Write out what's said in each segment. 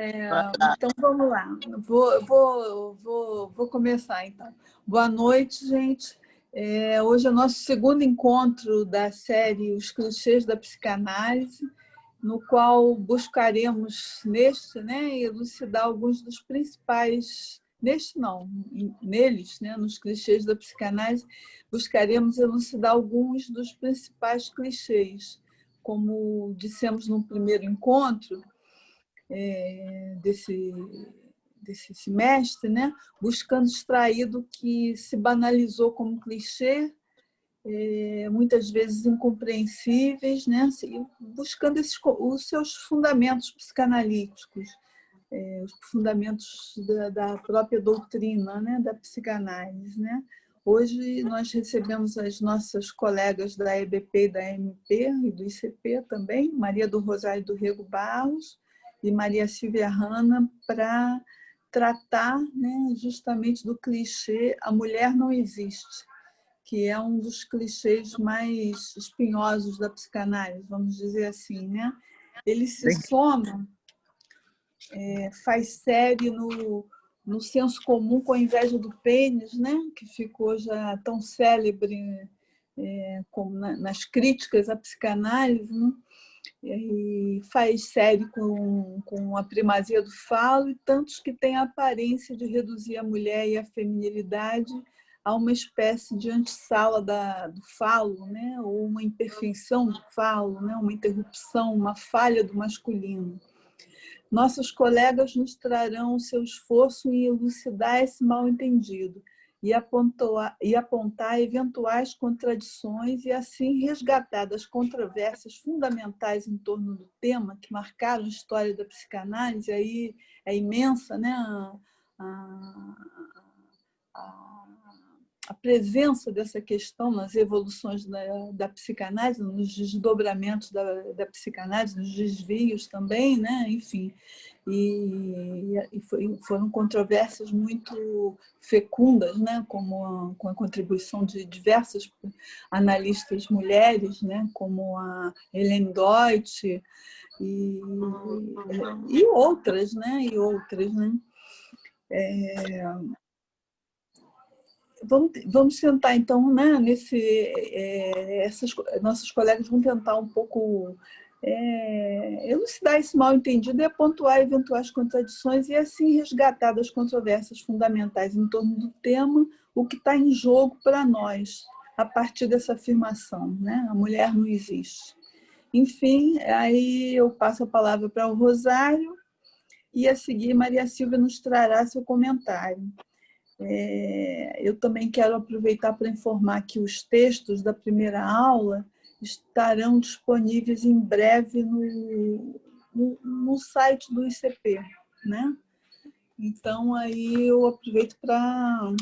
Então, vamos lá. Vou começar, então. Boa noite, gente. Hoje é o nosso segundo encontro da série Os Clichês da Psicanálise, no qual buscaremos, elucidar alguns dos principais... Neles, né, nos clichês da psicanálise, buscaremos elucidar alguns dos principais clichês. Como dissemos no primeiro encontro, desse semestre, né? Buscando extrair do que se banalizou como clichê, muitas vezes incompreensíveis, né? Buscando os seus fundamentos psicanalíticos, os fundamentos da própria doutrina, né? Da psicanálise, né? Hoje nós recebemos as nossas colegas da EBP e da MP e do ICP também, Maria do Rosário do Rego Barros e Maria Silvia Hanna, para tratar, né, justamente do clichê "a mulher não existe", que é um dos clichês mais espinhosos da psicanálise, vamos dizer assim, né? Ele se soma, faz série no senso comum com a inveja do pênis, né? Que ficou já tão célebre como nas críticas à psicanálise, né? E faz série com a primazia do falo, e tantos que têm a aparência de reduzir a mulher e a feminilidade a uma espécie de antessala do falo, né? Ou uma imperfeição do falo, né? Uma interrupção, uma falha do masculino. Nossos colegas nos trarão o seu esforço em elucidar esse mal-entendido e apontar eventuais contradições e, assim, resgatar das controvérsias fundamentais em torno do tema que marcaram a história da psicanálise. Aí é imensa, né? A presença dessa questão nas evoluções da psicanálise, nos desdobramentos da psicanálise, nos desvios também, né? Enfim, foram controvérsias muito fecundas, né? Com a contribuição de diversas analistas mulheres, né? Como a Helen Deutsch e outras, né? Vamos tentar, então, né, essas nossas colegas vão tentar um pouco elucidar esse mal-entendido e pontuar eventuais contradições e, assim, resgatar das controvérsias fundamentais em torno do tema o que está em jogo para nós, a partir dessa afirmação, né? A mulher não existe. Enfim, aí eu passo a palavra para o Rosário e, a seguir, Maria Silvia nos trará seu comentário. Eu também quero aproveitar para informar que os textos da primeira aula estarão disponíveis em breve no site do ICP, né? Então, aí eu aproveito para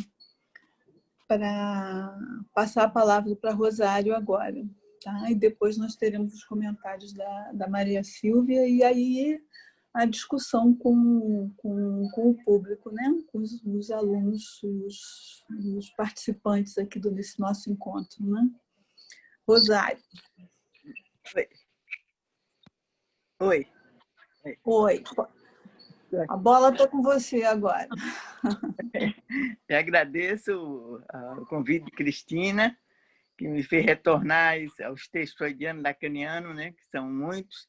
passar a palavra para Rosário agora, tá? E depois nós teremos os comentários da Maria Silvia e aí a discussão com o público, né? Com os alunos, os participantes aqui desse nosso encontro, né? Rosário. Oi. Oi. A bola está com você agora. Eu agradeço o convite de Cristina, que me fez retornar aos textos freudiano e lacaniano, né? Que são muitos.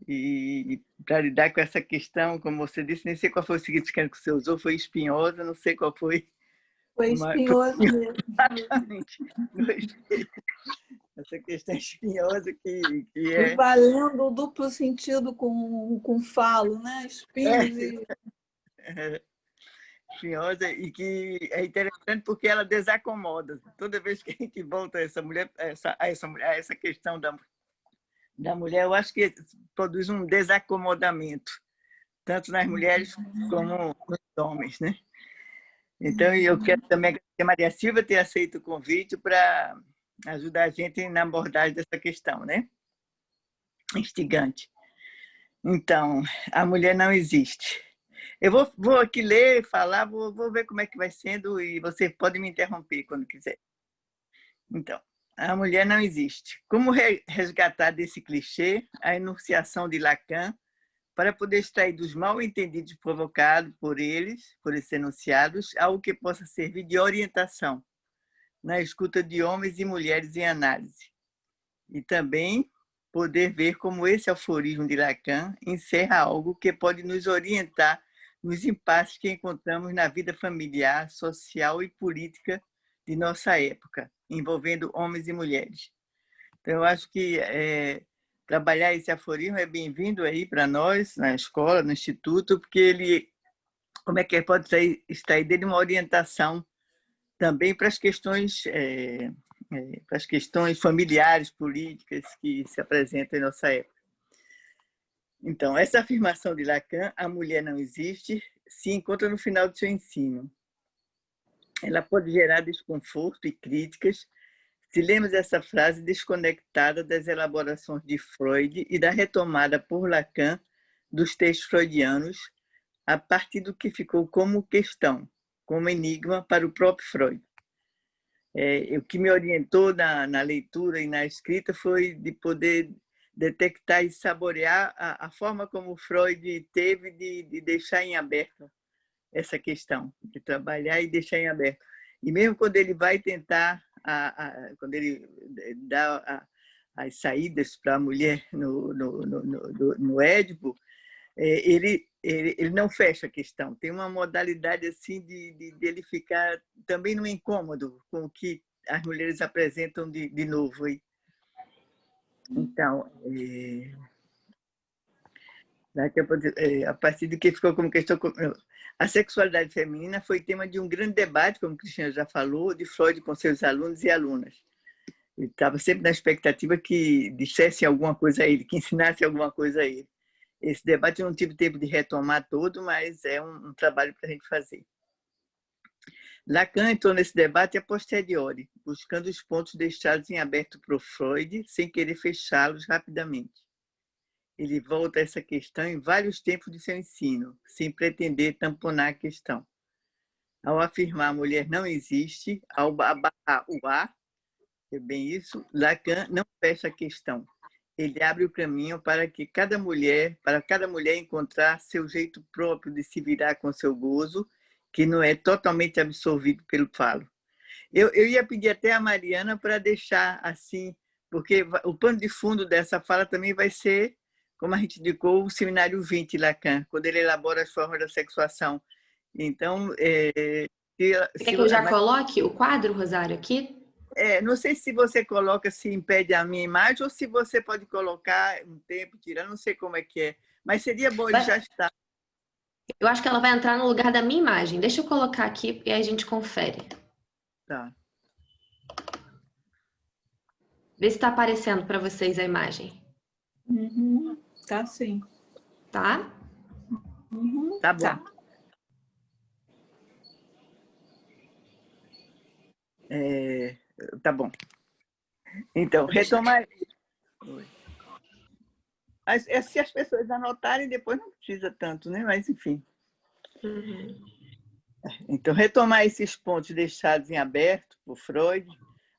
E para lidar com essa questão, como você disse, nem sei qual foi o significado que você usou, foi espinhosa, não sei qual foi. Foi espinhoso mesmo. Exatamente. Essa questão espinhosa que é... Valendo o duplo sentido com falo, né? Espinhos e... espinhosa, e que é interessante porque ela desacomoda. Toda vez que a gente volta a essa questão da mulher, eu acho que produz um desacomodamento, tanto nas mulheres como nos homens, né? Então, eu quero também agradecer a Maria Silvia ter aceito o convite para ajudar a gente na abordagem dessa questão, né? Instigante. Então, a mulher não existe. Eu vou aqui ler, falar, vou ver como é que vai sendo e você pode me interromper quando quiser. Então, a mulher não existe. Como resgatar desse clichê a enunciação de Lacan para poder extrair dos mal-entendidos provocados por eles, por esses enunciados, algo que possa servir de orientação na escuta de homens e mulheres em análise. E também poder ver como esse aforismo de Lacan encerra algo que pode nos orientar nos impasses que encontramos na vida familiar, social e política de nossa época, envolvendo homens e mulheres. Então, eu acho que trabalhar esse aforismo é bem-vindo aí para nós, na escola, no instituto, porque ele, como é que pode extrair dele uma orientação também para as questões familiares, políticas que se apresentam em nossa época. Então, essa afirmação de Lacan, a mulher não existe, se encontra no final do seu ensino. Ela pode gerar desconforto e críticas se lemos essa frase desconectada das elaborações de Freud e da retomada por Lacan dos textos freudianos, a partir do que ficou como questão, como enigma para o próprio Freud. O que me orientou na leitura e na escrita foi de poder detectar e saborear a forma como Freud teve de deixar em aberto essa questão, de trabalhar e deixar em aberto. E mesmo quando ele vai tentar, quando ele dá as saídas para a mulher no Édipo, ele não fecha a questão. Tem uma modalidade assim de ele ficar também no incômodo com o que as mulheres apresentam de novo. Então, a partir do que ficou como questão, a sexualidade feminina foi tema de um grande debate, como o Cristiano já falou, de Freud com seus alunos e alunas. Ele estava sempre na expectativa que dissesse alguma coisa a ele, que ensinasse alguma coisa a ele. Esse debate eu não tive tempo de retomar todo, mas é um trabalho para a gente fazer. Lacan entrou nesse debate a posteriori, buscando os pontos deixados em aberto por Freud, sem querer fechá-los rapidamente. Ele volta a essa questão em vários tempos de seu ensino, sem pretender tamponar a questão. Ao afirmar a mulher não existe, ao abarrar o A, é bem isso, Lacan não fecha a questão. Ele abre o caminho para cada mulher encontrar seu jeito próprio de se virar com seu gozo, que não é totalmente absorvido pelo falo. Eu ia pedir até a Mariana para deixar assim, porque o pano de fundo dessa fala também vai ser, como a gente indicou, o seminário 20, Lacan, quando ele elabora as formas da sexuação. Então, Quer que eu já coloque o quadro, Rosário, aqui? Não sei se você coloca, se impede a minha imagem, ou se você pode colocar um tempo, tirar, não sei como é que é. Mas seria bom ele já estar. Eu acho que ela vai entrar no lugar da minha imagem. Deixa eu colocar aqui e aí a gente confere. Tá. Vê se está aparecendo para vocês a imagem. Tá sim. Tá? Tá bom. Tá. Tá bom. Então, retomar. Se as pessoas anotarem, depois não precisa tanto, né? Mas, enfim. Então, retomar esses pontos deixados em aberto por Freud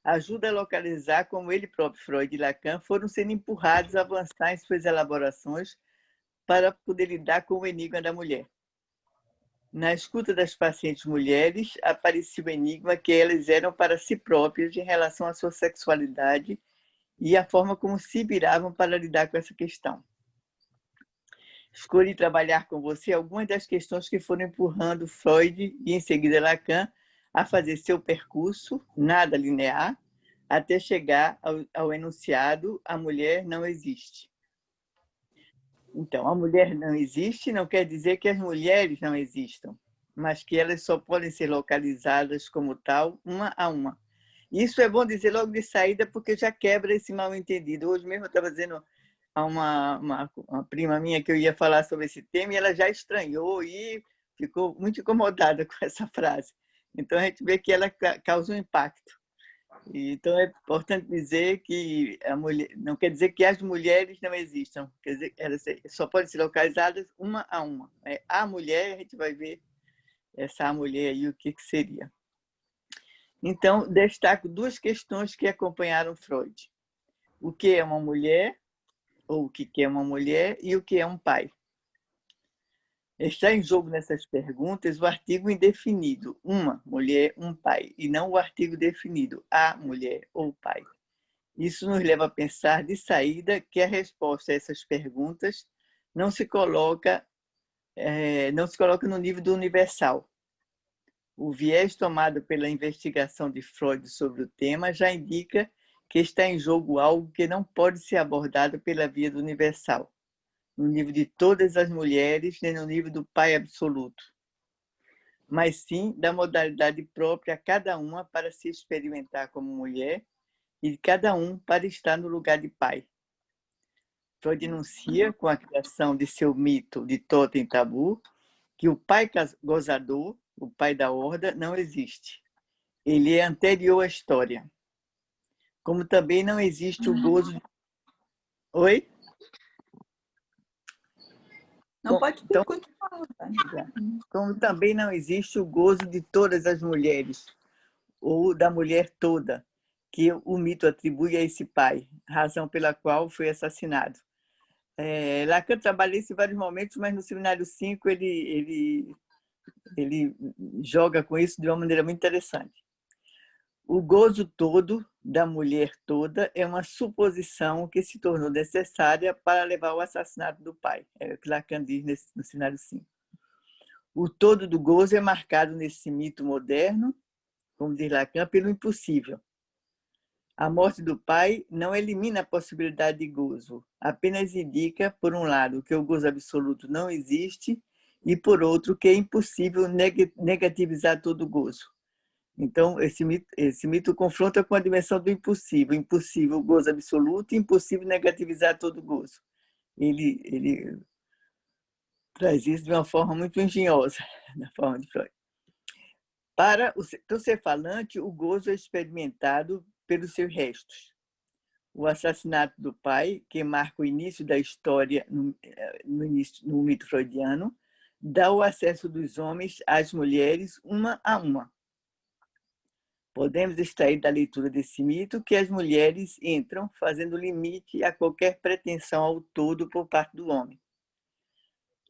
ajuda a localizar como ele próprio, Freud e Lacan, foram sendo empurrados a avançar em suas elaborações para poder lidar com o enigma da mulher. Na escuta das pacientes mulheres, aparecia o enigma que elas eram para si próprias em relação à sua sexualidade e a forma como se viravam para lidar com essa questão. Escolhi trabalhar com você algumas das questões que foram empurrando Freud e, em seguida, Lacan a fazer seu percurso, nada linear, até chegar ao enunciado "a mulher não existe". Então, a mulher não existe não quer dizer que as mulheres não existam, mas que elas só podem ser localizadas como tal, uma a uma. Isso é bom dizer logo de saída, porque já quebra esse mal-entendido. Hoje mesmo eu estava dizendo a uma prima minha que eu ia falar sobre esse tema e ela já estranhou e ficou muito incomodada com essa frase. Então, a gente vê que ela causa um impacto. Então, é importante dizer que a mulher, não quer dizer que as mulheres não existam, quer dizer, elas só podem ser localizadas uma a uma. A mulher, a gente vai ver essa mulher aí, o que seria. Então, destaco duas questões que acompanharam Freud. O que é uma mulher, ou o que é uma mulher, e o que é um pai. Está em jogo nessas perguntas o artigo indefinido, uma mulher, um pai, e não o artigo definido, a mulher ou pai. Isso nos leva a pensar de saída que a resposta a essas perguntas não se coloca no nível do universal. O viés tomado pela investigação de Freud sobre o tema já indica que está em jogo algo que não pode ser abordado pela via do universal, no nível de todas as mulheres, nem no nível do pai absoluto, mas sim da modalidade própria a cada uma para se experimentar como mulher e de cada um para estar no lugar de pai. Freud denuncia, com a criação de seu mito de totem tabu, que o pai gozador, o pai da horda, não existe. Ele é anterior à história. Como também não existe o gozo... Oi? Não pode então, continuar. Como também não existe o gozo de todas as mulheres, ou da mulher toda, que o mito atribui a esse pai, razão pela qual foi assassinado. Lacan trabalha isso em vários momentos, mas no Seminário 5 ele joga com isso de uma maneira muito interessante. O gozo todo da mulher toda é uma suposição que se tornou necessária para levar ao assassinato do pai. É o que Lacan diz no Seminário 5. O todo do gozo é marcado nesse mito moderno, como diz Lacan, pelo impossível. A morte do pai não elimina a possibilidade de gozo, apenas indica, por um lado, que o gozo absoluto não existe e, por outro, que é impossível negativizar todo o gozo. Então, esse mito confronta com a dimensão do impossível. Impossível o gozo absoluto e impossível negativizar todo o gozo. Ele traz isso de uma forma muito engenhosa, na forma de Freud. Para o ser falante, o gozo é experimentado pelos seus restos. O assassinato do pai, que marca o início da história no mito freudiano, dá o acesso dos homens às mulheres uma a uma. Podemos extrair da leitura desse mito que as mulheres entram fazendo limite a qualquer pretensão ao todo por parte do homem.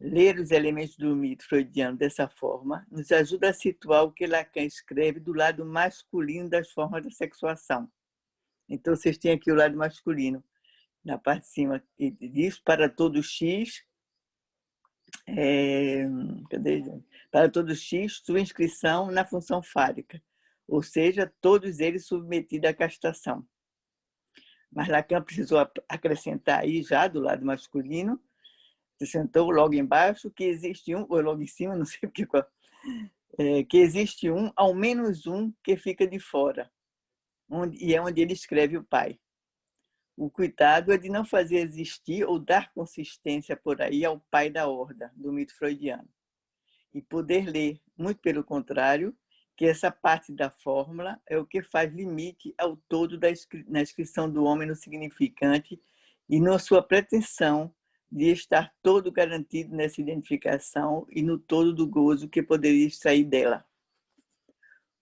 Ler os elementos do mito freudiano dessa forma nos ajuda a situar o que Lacan escreve do lado masculino das formas da sexuação. Então, vocês têm aqui o lado masculino, na parte de cima, e diz para todo X, para todo X, sua inscrição na função fálica, ou seja, todos eles submetidos à castração. Mas Lacan precisou acrescentar aí, já do lado masculino, acrescentou logo embaixo que existe um, ou logo em cima, não sei porque, que existe um, ao menos um, que fica de fora, e é onde ele escreve o pai. O cuidado é de não fazer existir ou dar consistência por aí ao pai da horda, do mito freudiano. E poder ler, muito pelo contrário, que essa parte da fórmula é o que faz limite ao todo na inscrição do homem no significante e na sua pretensão de estar todo garantido nessa identificação e no todo do gozo que poderia extrair dela.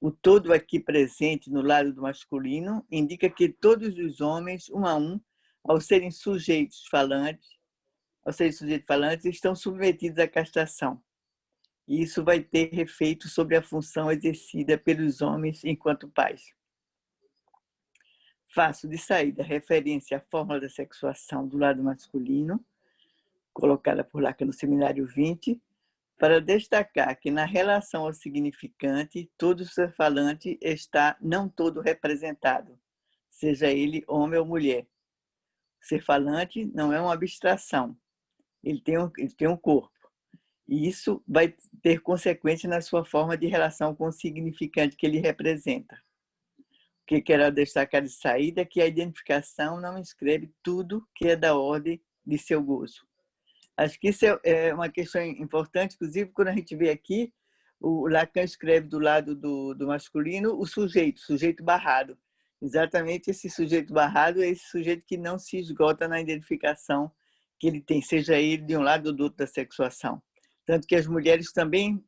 O todo aqui presente no lado do masculino indica que todos os homens, um a um, ao serem sujeitos falantes, estão submetidos à castração. E isso vai ter efeito sobre a função exercida pelos homens enquanto pais. Faço de saída referência à fórmula da sexuação do lado masculino, colocada por Lacan no Seminário 20, para destacar que na relação ao significante, todo ser falante está não todo representado, seja ele homem ou mulher. O ser falante não é uma abstração, ele tem um corpo. E isso vai ter consequência na sua forma de relação com o significante que ele representa. O que quero destacar de saída é que a identificação não escreve tudo que é da ordem de seu gozo. Acho que isso é uma questão importante, inclusive quando a gente vê aqui, o Lacan escreve do lado do masculino o sujeito barrado. Exatamente esse sujeito barrado é esse sujeito que não se esgota na identificação que ele tem, seja ele de um lado ou do outro da sexuação. Tanto que as mulheres também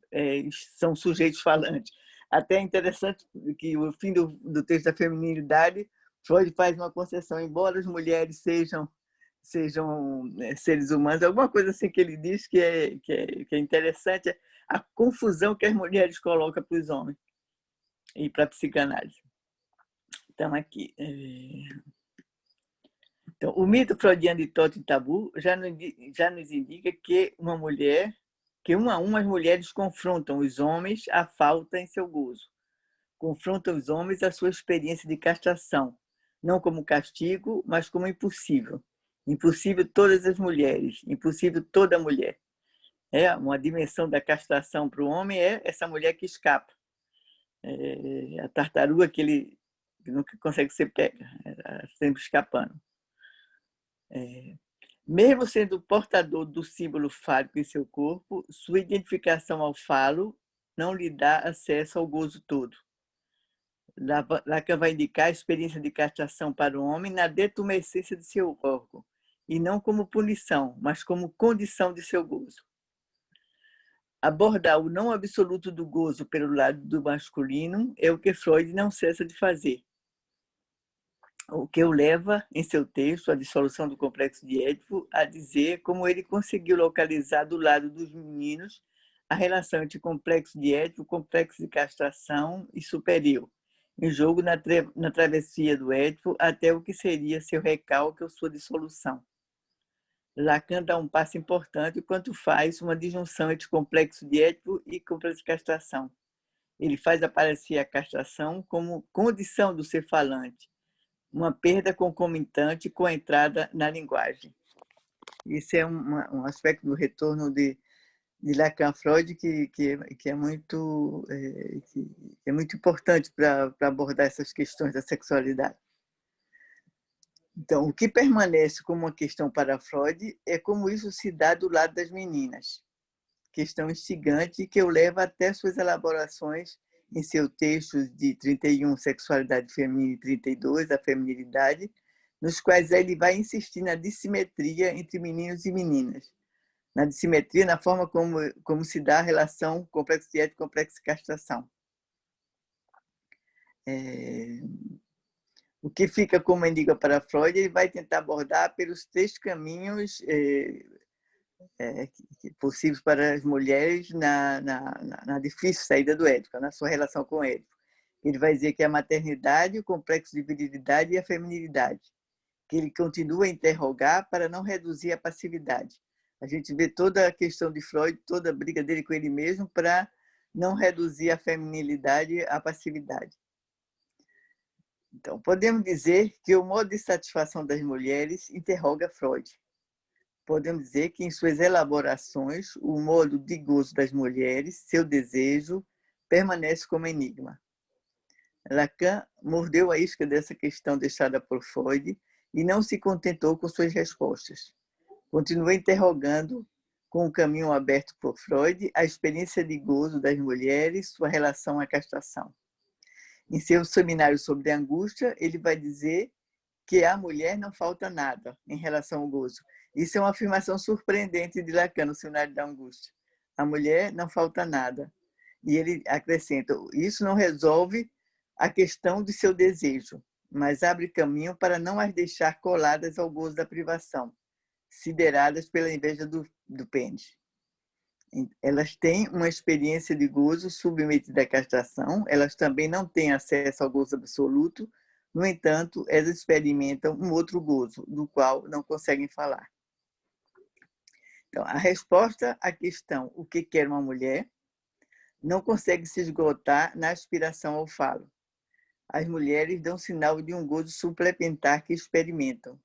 são sujeitos falantes. Até é interessante que o fim do texto da feminilidade, Freud faz uma concessão, embora as mulheres sejam sejam seres humanos, alguma coisa assim que ele diz que é interessante, é a confusão que as mulheres colocam para os homens e para a psicanálise. Então, aqui. Então, o mito freudiano de Totem e Tabu já nos indica que uma a uma as mulheres confrontam os homens à falta em seu gozo. Confrontam os homens à sua experiência de castração, não como castigo, mas como impossível. Impossível todas as mulheres, impossível toda mulher. É uma dimensão da castração para o homem é essa mulher que escapa. A tartaruga que ele nunca consegue ser pega, sempre escapando. Mesmo sendo portador do símbolo fálico em seu corpo, sua identificação ao falo não lhe dá acesso ao gozo todo. Lacan vai indicar a experiência de castração para o homem na detumescência de seu órgão, e não como punição, mas como condição de seu gozo. Abordar o não absoluto do gozo pelo lado do masculino é o que Freud não cessa de fazer. O que o leva, em seu texto, A Dissolução do Complexo de Édipo, a dizer como ele conseguiu localizar do lado dos meninos a relação entre complexo de Édipo, complexo de castração e superior, em jogo na travessia do Édipo até o que seria seu recalque ou sua dissolução. Lacan dá um passo importante quando faz uma disjunção entre complexo de Édipo e complexo de castração. Ele faz aparecer a castração como condição do ser falante, uma perda concomitante com a entrada na linguagem. Isso é um aspecto do retorno de Lacan-Freud que é muito importante para abordar essas questões da sexualidade. Então, o que permanece como uma questão para Freud é como isso se dá do lado das meninas. Questão instigante que o leva até suas elaborações em seu texto de 31, Sexualidade Feminina, e 32, A Feminilidade, nos quais ele vai insistir na dissimetria entre meninos e meninas. Na dissimetria, na forma como se dá a relação complexo de Édipo e complexo de castração. O que fica como enigma para Freud, ele vai tentar abordar pelos 3 caminhos possíveis para as mulheres na difícil saída do Édipo, na sua relação com o Édipo. Ele vai dizer que é a maternidade, o complexo de virilidade e a feminilidade, que ele continua a interrogar para não reduzir a passividade. A gente vê toda a questão de Freud, toda a briga dele com ele mesmo para não reduzir a feminilidade à passividade. Então, podemos dizer que o modo de satisfação das mulheres interroga Freud. Podemos dizer que, em suas elaborações, o modo de gozo das mulheres, seu desejo, permanece como enigma. Lacan mordeu a isca dessa questão deixada por Freud e não se contentou com suas respostas. Continua interrogando, com o caminho aberto por Freud, a experiência de gozo das mulheres, sua relação à castração. Em seu seminário sobre a angústia, ele vai dizer que à mulher não falta nada em relação ao gozo. Isso é uma afirmação surpreendente de Lacan no seminário da angústia. A mulher não falta nada. E ele acrescenta, isso não resolve a questão de seu desejo, mas abre caminho para não as deixar coladas ao gozo da privação, sideradas pela inveja do pênis. Elas têm uma experiência de gozo submetida à castração, elas também não têm acesso ao gozo absoluto, no entanto, elas experimentam um outro gozo, do qual não conseguem falar. Então, a resposta à questão o que quer uma mulher não consegue se esgotar na aspiração ao falo. As mulheres dão sinal de um gozo suplementar que experimentam,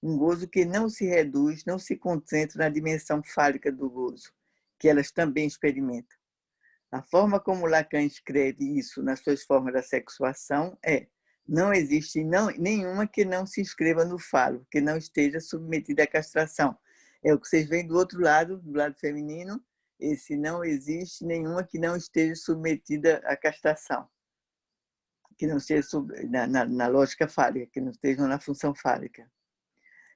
um gozo que não se reduz, não se concentra na dimensão fálica do gozo, que elas também experimentam. A forma como Lacan escreve isso nas suas formas da sexuação é: não existe nenhuma que não se inscreva no falo, que não esteja submetida à castração. É o que vocês veem do outro lado, do lado feminino, esse não existe nenhuma que não esteja submetida à castração, que não esteja na lógica fálica, que não esteja na função fálica.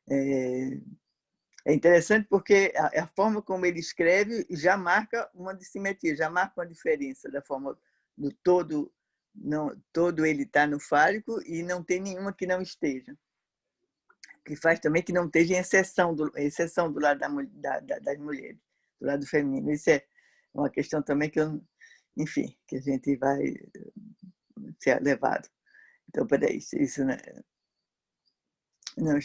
É interessante porque a forma como ele escreve já marca uma dissimetria, já marca uma diferença da forma do todo. Não, todo ele está no fálico e não tem nenhuma que não esteja. que faz também que não esteja exceção do lado das mulheres, do lado feminino. Isso é uma questão também que, enfim, que a gente vai ser levado. Então, peraí, isso, né? Não,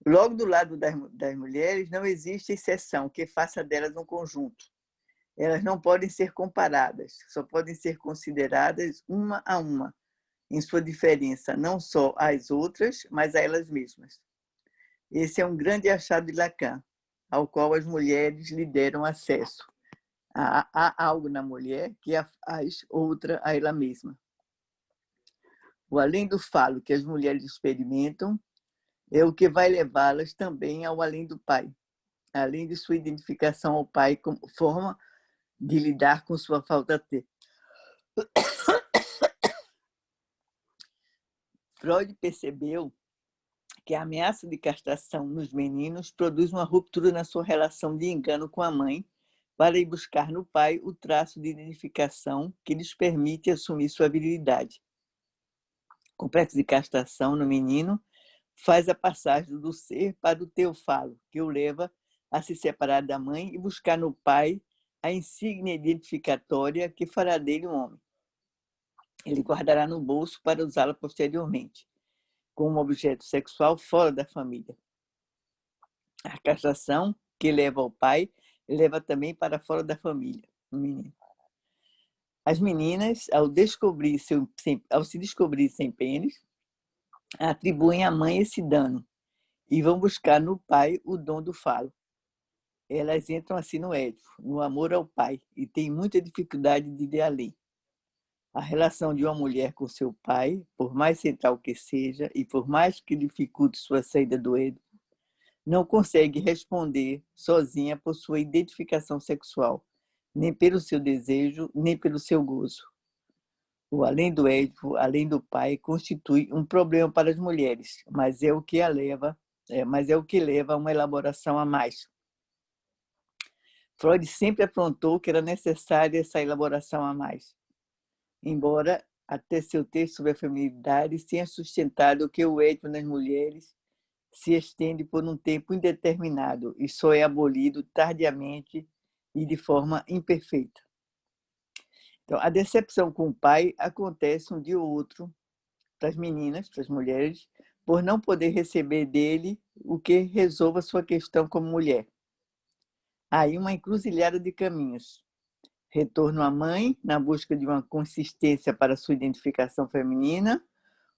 logo do lado das mulheres não existe exceção que faça delas um conjunto. Elas não podem ser comparadas, só podem ser consideradas uma a uma, em sua diferença, não só às outras, mas a elas mesmas. Esse é um grande achado de Lacan, ao qual as mulheres lhe deram acesso. Há algo na mulher que a faz outra a ela mesma. O além do falo que as mulheres experimentam é o que vai levá-las também ao além do pai, além de sua identificação ao pai como forma de lidar com sua falta de ter. Freud percebeu que a ameaça de castração nos meninos produz uma ruptura na sua relação de engano com a mãe para ir buscar no pai o traço de identificação que lhes permite assumir sua virilidade. O complexo de castração no menino faz a passagem do ser para o teofalo, que o leva a se separar da mãe e buscar no pai a insígnia identificatória que fará dele um homem. Ele guardará no bolso para usá-la posteriormente, como objeto sexual fora da família. A castração que leva ao pai leva também para fora da família o menino. As meninas, ao se descobrir sem pênis, atribuem à mãe esse dano e vão buscar no pai o dom do falo. Elas entram assim no Édipo, no amor ao pai, e têm muita dificuldade de ir além. A relação de uma mulher com seu pai, por mais central que seja e por mais que dificulte sua saída do Édipo, não consegue responder sozinha por sua identificação sexual, nem pelo seu desejo, nem pelo seu gozo. O além do Édipo, além do pai, constitui um problema para as mulheres, mas é o que leva a uma elaboração a mais. Freud sempre apontou que era necessária essa elaboração a mais, embora até seu texto sobre a feminilidade tenha sustentado que o Édipo nas mulheres se estende por um tempo indeterminado e só é abolido tardiamente e de forma imperfeita. Então, a decepção com o pai acontece um dia ou outro para as meninas, para as mulheres, por não poder receber dele o que resolva sua questão como mulher. Há aí uma encruzilhada de caminhos. Retorno à mãe, na busca de uma consistência para sua identificação feminina,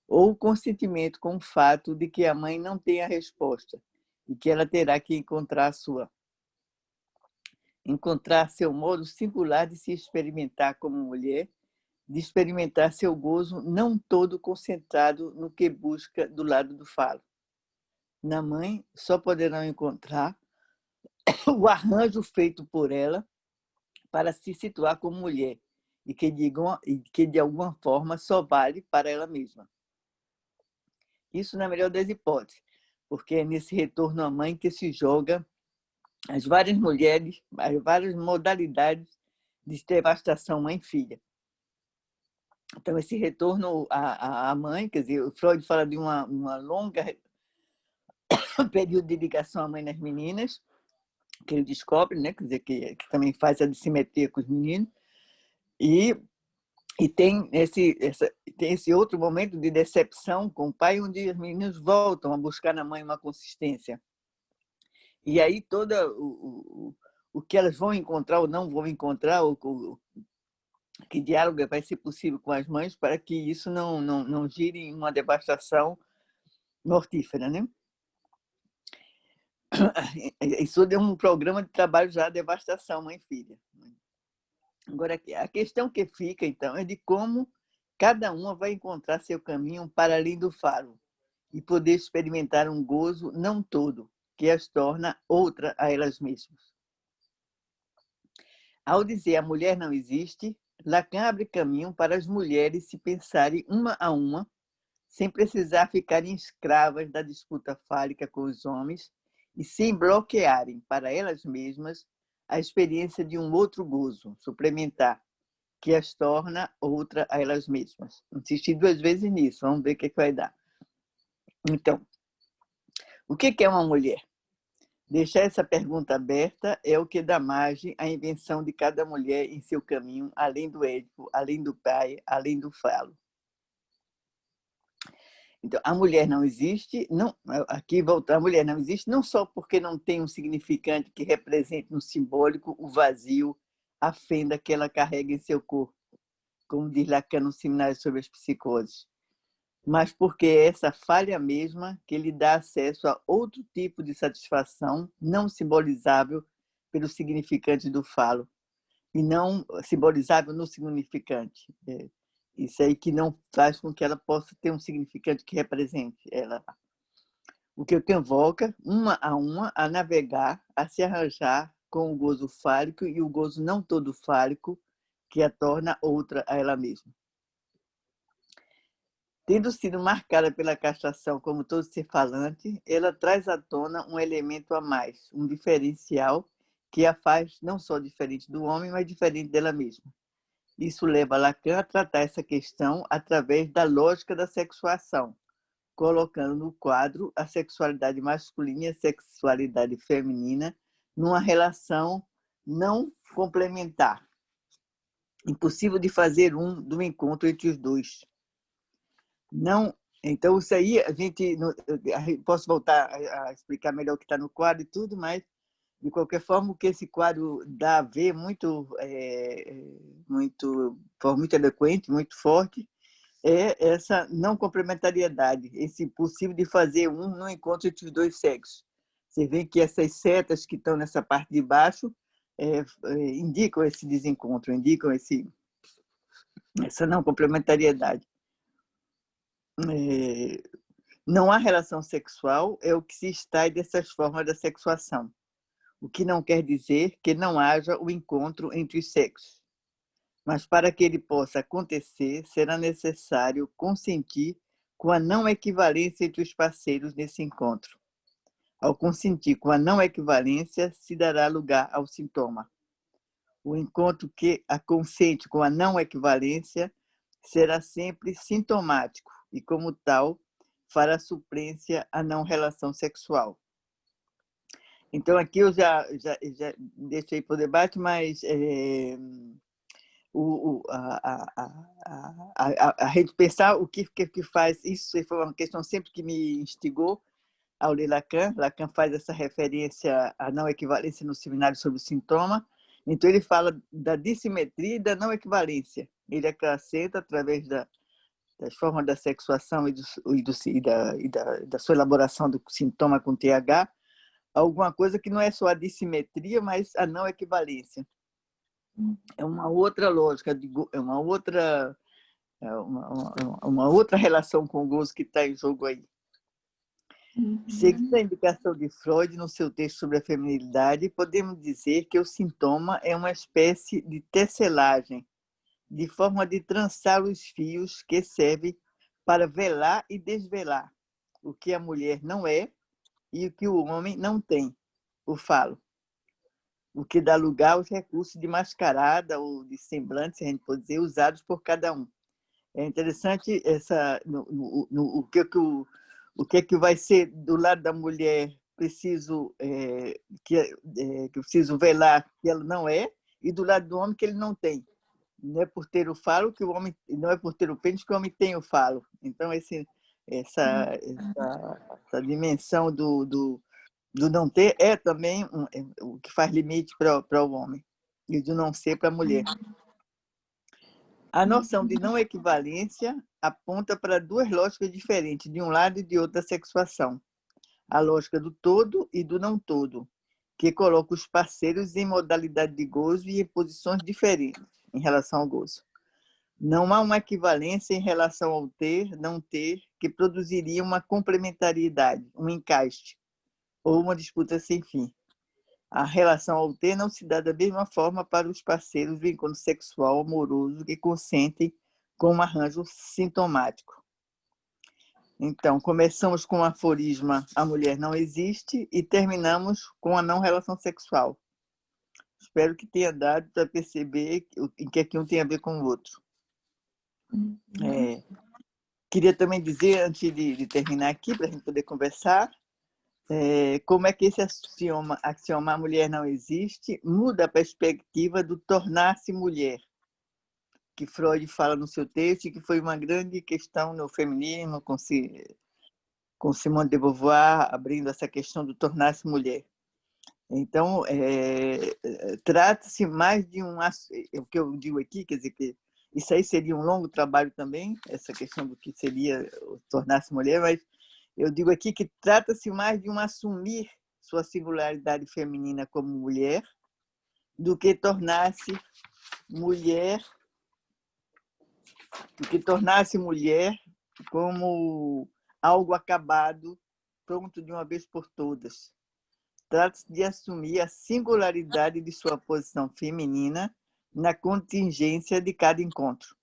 ou consentimento com o fato de que a mãe não tem a resposta e que ela terá que encontrar seu modo singular de se experimentar como mulher, de experimentar seu gozo não todo concentrado no que busca do lado do falo. Na mãe, só poderão encontrar o arranjo feito por ela para se situar como mulher e que de alguma forma só vale para ela mesma. Isso na melhor das hipóteses, porque é nesse retorno à mãe que se joga as várias mulheres, as várias modalidades de devastação mãe-filha. Então, esse retorno à mãe, quer dizer, o Freud fala de uma longa período de ligação à mãe nas meninas, que ele descobre, né? Quer dizer, que também faz a dissimetria com os meninos, e tem esse outro momento de decepção com o pai, onde os meninos voltam a buscar na mãe uma consistência. E aí todo o que elas vão encontrar ou não vão encontrar, que diálogo vai ser possível com as mães para que isso não gire em uma devastação mortífera, né? Isso é um programa de trabalho já, devastação mãe-filha. Agora, a questão que fica, então, é de como cada uma vai encontrar seu caminho para além do falo e poder experimentar um gozo não todo, que as torna outra a elas mesmas. Ao dizer a mulher não existe, Lacan abre caminho para as mulheres se pensarem uma a uma, sem precisar ficarem escravas da disputa fálica com os homens e sem bloquearem para elas mesmas a experiência de um outro gozo suplementar, que as torna outra a elas mesmas. Insisti 2 vezes nisso, vamos ver o que vai dar. Então, O que é uma mulher? Deixar essa pergunta aberta é o que dá margem à invenção de cada mulher em seu caminho, além do Édipo, além do pai, além do falo. Então, a mulher não existe, não, aqui voltar, a mulher não existe não só porque não tem um significante que represente no simbólico o vazio, a fenda que ela carrega em seu corpo, como diz Lacan no Seminário sobre as Psicoses, mas porque é essa falha mesma que lhe dá acesso a outro tipo de satisfação não simbolizável pelo significante do falo, e não simbolizável no significante. Isso aí que não faz com que ela possa ter um significante que represente ela. O que convoca, uma, a navegar, a se arranjar com o gozo fálico e o gozo não todo fálico, que a torna outra a ela mesma. Tendo sido marcada pela castração como todo ser falante, ela traz à tona um elemento a mais, um diferencial que a faz não só diferente do homem, mas diferente dela mesma. Isso leva Lacan a tratar essa questão através da lógica da sexuação, colocando no quadro a sexualidade masculina e a sexualidade feminina numa relação não complementar. Impossível de fazer do encontro entre os dois. Não, então, isso aí, posso voltar a explicar melhor o que está no quadro e tudo, mas, de qualquer forma, o que esse quadro dá a ver muito eloquente, muito forte, é essa não complementariedade, esse impossível de fazer no encontro entre os dois sexos. Você vê que essas setas que estão nessa parte de baixo indicam esse desencontro, indicam essa não complementariedade. Não há relação sexual, é o que se extrai dessas formas da sexuação, o que não quer dizer que não haja o encontro entre os sexos. Mas para que ele possa acontecer, será necessário consentir com a não equivalência entre os parceiros nesse encontro. Ao consentir com a não equivalência, se dará lugar ao sintoma. O encontro que consente com a não equivalência será sempre sintomático e, como tal, fará suplência à não relação sexual. Então, aqui eu já deixei para o debate, mas a gente pensar o que faz, isso foi uma questão sempre que me instigou ao ler Lacan. Lacan faz essa referência à não equivalência no seminário sobre o sintoma. Então, ele fala da dissimetria e da não equivalência. Ele acrescenta, através das formas da sexuação e da sua elaboração do sintoma com TH, alguma coisa que não é só a dissimetria, mas a não equivalência. É uma outra lógica, é uma outra relação com o gozo que está em jogo aí. Seguindo a indicação de Freud no seu texto sobre a feminilidade, podemos dizer que o sintoma é uma espécie de tecelagem, de forma de trançar os fios que servem para velar e desvelar o que a mulher não é e o que o homem não tem, o falo. O que dá lugar aos recursos de mascarada ou de semblante, se a gente pode dizer, usados por cada um. É interessante o que vai ser do lado da mulher que preciso velar que ela não é, e do lado do homem que ele não tem. Não é por ter o falo que o homem, não é por ter o pênis que o homem tem o falo. Então essa dimensão do não ter é também o que faz limite para o homem e do não ser para a mulher. A noção de não equivalência aponta para duas lógicas diferentes, de um lado e de outro da sexuação. A lógica do todo e do não todo, que coloca os parceiros em modalidade de gozo e em posições diferentes em relação ao gozo. Não há uma equivalência em relação ao ter, não ter, que produziria uma complementariedade, um encaixe, ou uma disputa sem fim. A relação ao ter não se dá da mesma forma para os parceiros do encontro sexual amoroso que consentem com um arranjo sintomático. Então, começamos com o aforisma "a mulher não existe" e terminamos com a não relação sexual. Espero que tenha dado para perceber em que um tem a ver com o outro. Queria também dizer, antes de terminar aqui, para a gente poder conversar, como é que esse axioma a mulher não existe muda a perspectiva do tornar-se mulher, que Freud fala no seu texto, e que foi uma grande questão no feminismo, com Simone de Beauvoir, abrindo essa questão do tornar-se mulher. Então, trata-se mais de o que eu digo aqui, quer dizer, que isso aí seria um longo trabalho também, essa questão do que seria tornar-se mulher, mas eu digo aqui que trata-se mais de assumir sua singularidade feminina como mulher, do que tornar-se mulher, como algo acabado, pronto de uma vez por todas. Trata-se de assumir a singularidade de sua posição feminina na contingência de cada encontro.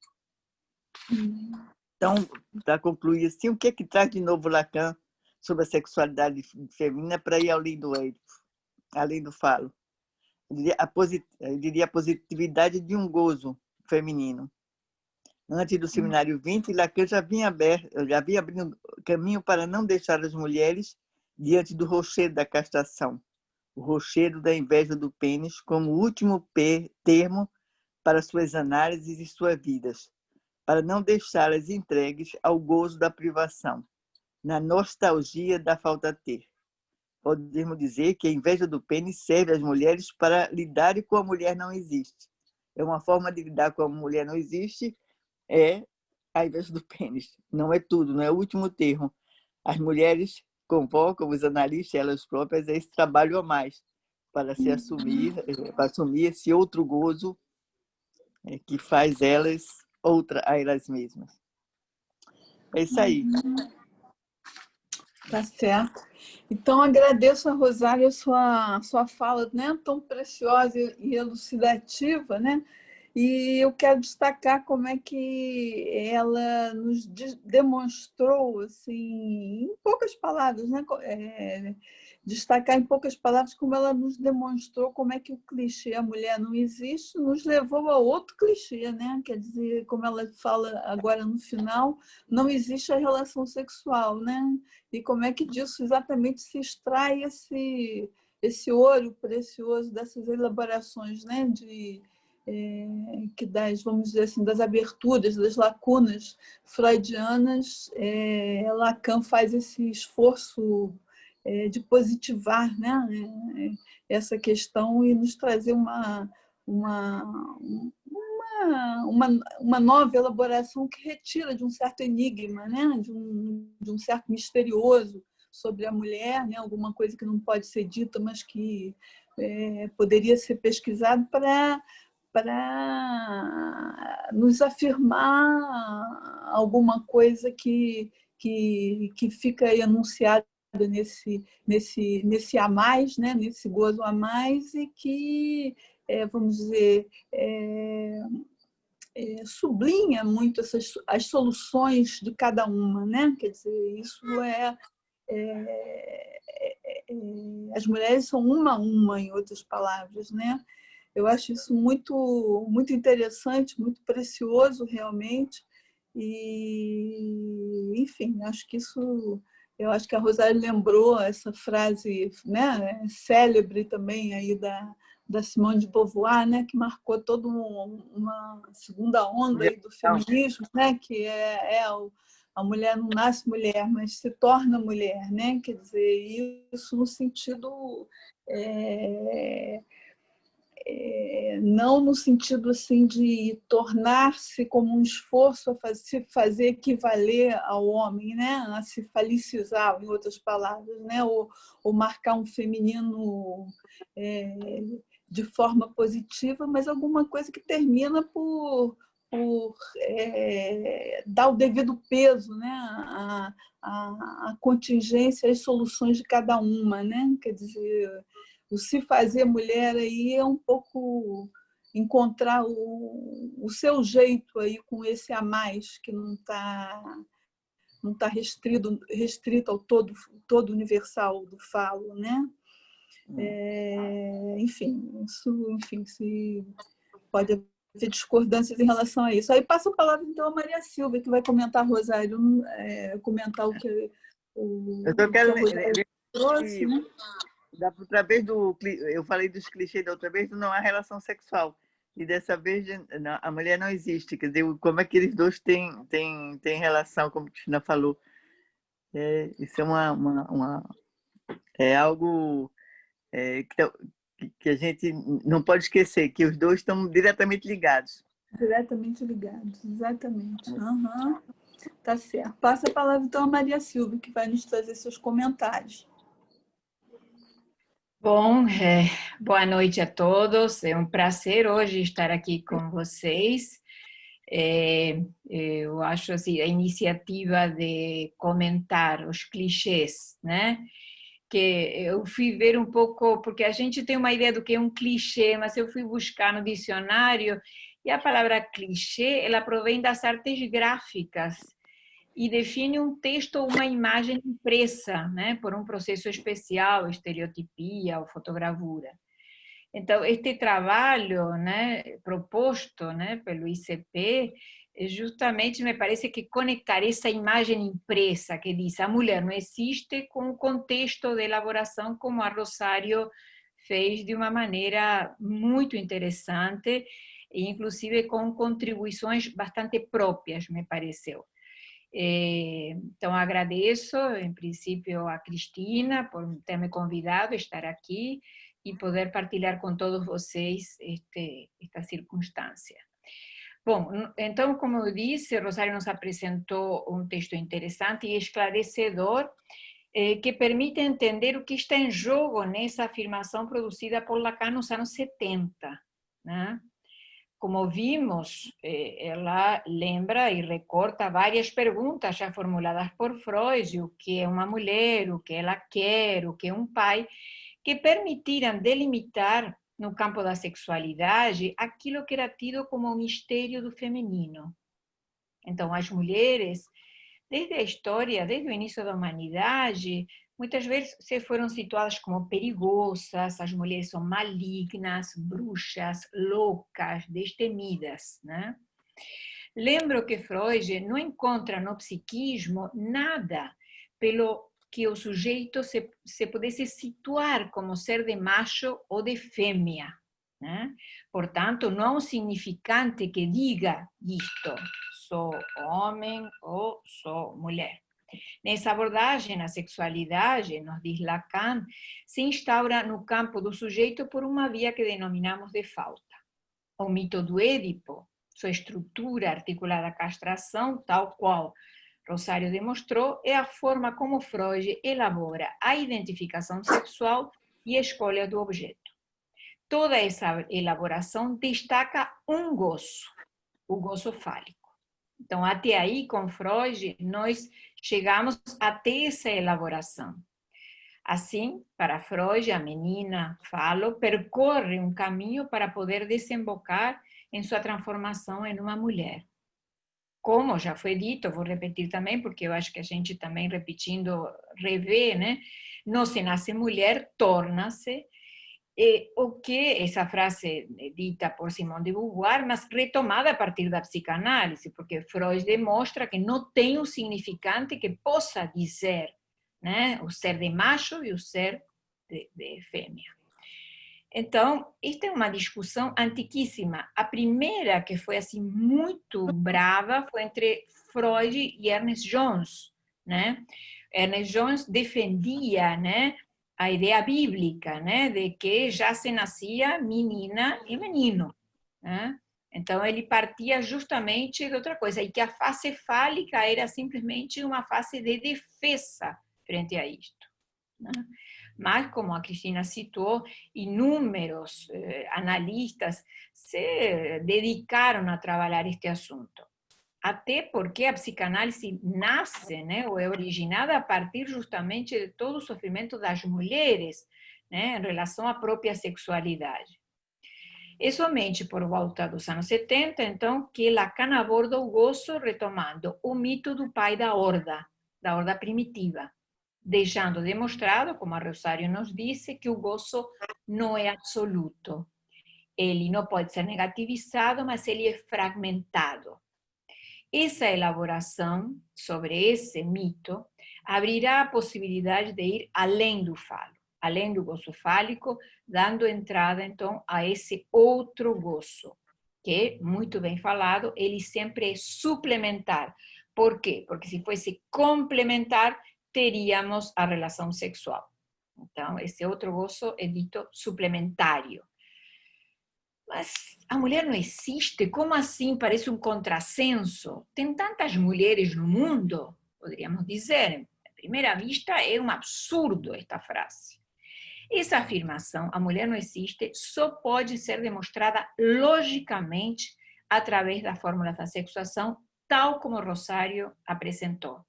Então, para concluir assim, o que traz de novo Lacan sobre a sexualidade feminina para ir além do falo? Eu diria a positividade de um gozo feminino. Antes do seminário 20, Lacan já vinha abrindo caminho para não deixar as mulheres diante do rochedo da castração, o rochedo da inveja do pênis, como último termo para suas análises e suas vidas, para não deixá-las entregues ao gozo da privação, na nostalgia da falta ter. Podemos dizer que a inveja do pênis serve às mulheres para lidarem com a mulher não existe. É uma forma de lidar com a mulher não existe, a inveja do pênis. Não é tudo, não é o último termo. As mulheres convocam os analistas, elas próprias, a esse trabalho a mais, para assumir esse outro gozo que faz elas a elas mesmas. É isso aí. Tá certo. Então, agradeço a Rosário a sua fala, né, tão preciosa e elucidativa, né? E eu quero destacar como é que ela nos demonstrou, assim, em poucas palavras, né? Destacar em poucas palavras como ela nos demonstrou como é que o clichê "a mulher não existe" nos levou a outro clichê, né? Quer dizer, como ela fala agora no final, não existe a relação sexual, né? E como é que disso exatamente se extrai esse ouro precioso dessas elaborações, né? Vamos dizer assim, das aberturas, das lacunas freudianas, Lacan faz esse esforço de positivar, né, essa questão e nos trazer uma nova elaboração que retira de um certo enigma, né, de um certo misterioso sobre a mulher, né, alguma coisa que não pode ser dita, mas que poderia ser pesquisado para nos afirmar alguma coisa que fica aí enunciada nesse a mais, né? Nesse gozo a mais, e que, vamos dizer, sublinha muito as soluções de cada uma, né? Quer dizer, isso as mulheres são uma a uma, em outras palavras, né? Eu acho isso muito, muito interessante, muito precioso, realmente. E, enfim, eu acho que a Rosário lembrou essa frase, né, célebre também aí da Simone de Beauvoir, né, que marcou toda uma segunda onda aí do feminismo, né, que a mulher não nasce mulher, mas se torna mulher, né? Quer dizer, isso no sentido não no sentido assim de tornar-se como um esforço a se fazer equivaler ao homem, né? A se falicizar, em outras palavras, né? Ou marcar um feminino de forma positiva, mas alguma coisa que termina por dar o devido peso, né? A contingência, as soluções de cada uma, né? Quer dizer, o se fazer mulher aí é um pouco encontrar o seu jeito aí com esse a mais, que não tá restrito ao todo universal do falo, né? Enfim, se pode haver discordâncias em relação a isso. Aí passo a palavra então a Maria Silva, que vai comentar, Rosário, comentar o que Eu quero ler trouxe, né? Através eu falei dos clichês da outra vez, não há relação sexual. E dessa vez a mulher não existe. Quer dizer, como é que eles dois têm relação, como a Cristina falou. Isso é algo que a gente não pode esquecer, que os dois estão diretamente ligados. Diretamente ligados, exatamente. Uhum. Tá certo. Passa a palavra então a Maria Silvia, que vai nos trazer seus comentários. Bom, boa noite a todos. É um prazer hoje estar aqui com vocês. Eu acho assim, a iniciativa de comentar os clichês, né? Que eu fui ver um pouco, porque a gente tem uma ideia do que é um clichê, mas eu fui buscar no dicionário e a palavra clichê, ela provém das artes gráficas e define um texto ou uma imagem impressa, né, por um processo especial, estereotipia ou fotogravura. Então, este trabalho, né, proposto, né, pelo ICP, justamente me parece que conectar essa imagem impressa que diz a mulher não existe com o contexto de elaboração como a Rosário fez de uma maneira muito interessante e inclusive com contribuições bastante próprias, me pareceu. Então, agradeço, em princípio, a Cristina por ter me convidado a estar aqui e poder partilhar com todos vocês esta circunstância. Bom, então, como eu disse, Rosário nos apresentou um texto interessante e esclarecedor que permite entender o que está em jogo nessa afirmação produzida por Lacan nos anos 70, né? Como vimos, ela lembra e recorta várias perguntas já formuladas por Freud, o que é uma mulher, o que ela quer, o que é um pai, que permitiram delimitar no campo da sexualidade aquilo que era tido como o mistério do feminino. Então, as mulheres, desde a história, desde o início da humanidade, muitas vezes foram situadas como perigosas, as mulheres são malignas, bruxas, loucas, destemidas, né? Lembro que Freud não encontra no psiquismo nada pelo que o sujeito se pudesse situar como ser de macho ou de fêmea, né? Portanto, não há um significante que diga isto, sou homem ou sou mulher. Nessa abordagem, a sexualidade, nos diz Lacan, se instaura no campo do sujeito por uma via que denominamos de falta. O mito do Édipo, sua estrutura articulada à castração, tal qual Rosário demonstrou, é a forma como Freud elabora a identificação sexual e a escolha do objeto. Toda essa elaboração destaca um gozo, o gozo fálico. Então, até aí, com Freud, nós chegamos até essa elaboração. Assim, para Freud, a menina, falo, percorre um caminho para poder desembocar em sua transformação em uma mulher. Como já foi dito, vou repetir também, porque eu acho que a gente também repetindo revê, né? Não se nasce mulher, torna-se. O que essa frase dita por Simone de Beauvoir, mas retomada a partir da psicanálise, porque Freud demonstra que não tem um significante que possa dizer, né, o ser de macho e o ser de fêmea. Então, esta é uma discussão antiquíssima. A primeira que foi assim muito brava foi entre Freud e Ernest Jones, né? Ernest Jones defendia, né, a ideia bíblica, né, de que já se nascia menina e menino, né? Então ele partia justamente de outra coisa, e que a fase fálica era simplesmente uma fase de defesa frente a isto, né? Mas, como a Cristina citou, inúmeros analistas se dedicaram a trabalhar este assunto. Até porque a psicanálise nasce, né, ou é originada a partir justamente de todo o sofrimento das mulheres, né, em relação à própria sexualidade. É somente por volta dos anos 70, então, que Lacan aborda o gozo retomando o mito do pai da horda primitiva, deixando demonstrado, como a Rosário nos disse, que o gozo não é absoluto. Ele não pode ser negativizado, mas ele é fragmentado. essa elaboração sobre esse mito abrirá a possibilidade de ir além do falo, além do gozo fálico, dando entrada, então, a esse outro gozo, que, muito bem falado, ele sempre é suplementar. Por quê? Porque se fosse complementar, teríamos a relação sexual. Então, esse outro gozo é dito suplementário. Mas a mulher não existe? Como assim? Parece um contrassenso. Tem tantas mulheres no mundo, poderíamos dizer. À primeira vista, é um absurdo esta frase. Essa afirmação, a mulher não existe, só pode ser demonstrada logicamente através da fórmula da sexuação, tal como Rosário apresentou.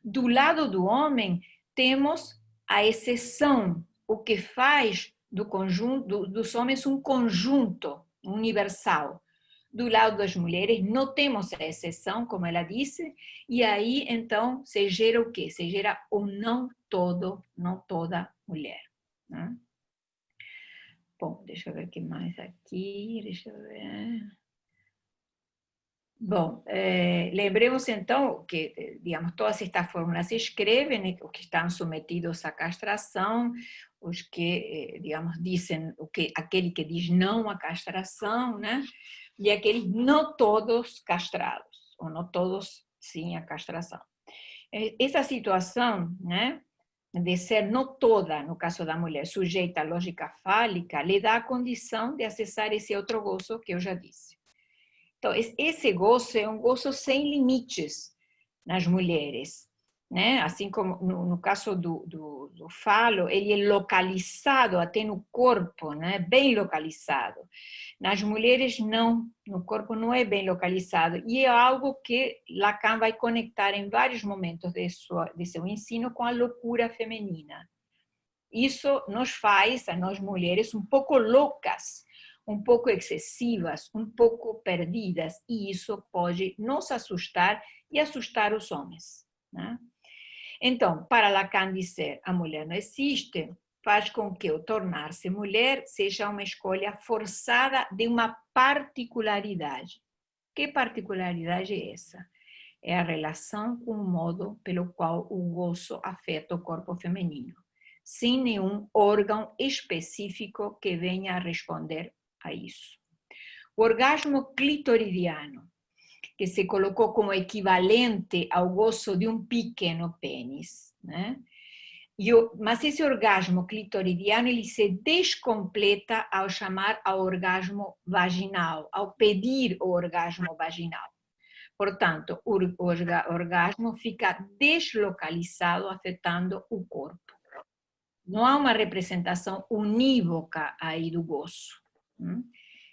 Do lado do homem, temos a exceção, o que faz do conjunto dos homens um conjunto universal. Do lado das mulheres, não temos a exceção, como ela disse, e aí, então, se gera o quê? Se gera o não todo, não toda mulher. Né? Bom, deixa eu ver o que mais aqui, deixa eu ver... Bom, lembremos então que, digamos, todas estas fórmulas se escrevem, né, os que estão submetidos à castração, os que, digamos, dizem, aquele que diz não à castração, né, e aqueles não todos castrados, ou não todos sim à castração. Essa situação, né, de ser não toda, no caso da mulher, sujeita à lógica fálica, lhe dá a condição de acessar esse outro gozo que eu já disse. Então, esse gozo é um gozo sem limites nas mulheres, né? Assim como no caso do falo, ele é localizado até no corpo, né? Bem localizado. Nas mulheres, não, no corpo não é bem localizado. E é algo que Lacan vai conectar em vários momentos de seu ensino com a loucura feminina. Isso nos faz, a nós mulheres, um pouco loucas, um pouco excessivas, um pouco perdidas, e isso pode nos assustar e assustar os homens. Né? Então, para Lacan dizer a mulher não existe, faz com que o tornar-se mulher seja uma escolha forçada de uma particularidade. Que particularidade é essa? É a relação com o modo pelo qual o gozo afeta o corpo feminino, sem nenhum órgão específico que venha a responder a isso. O orgasmo clitoridiano, que se colocou como equivalente ao gozo de um pequeno pênis, né? Mas esse orgasmo clitoridiano ele se descompleta ao chamar ao orgasmo vaginal, ao pedir o orgasmo vaginal. Portanto, o orgasmo fica deslocalizado, afetando o corpo. Não há uma representação unívoca aí do gozo.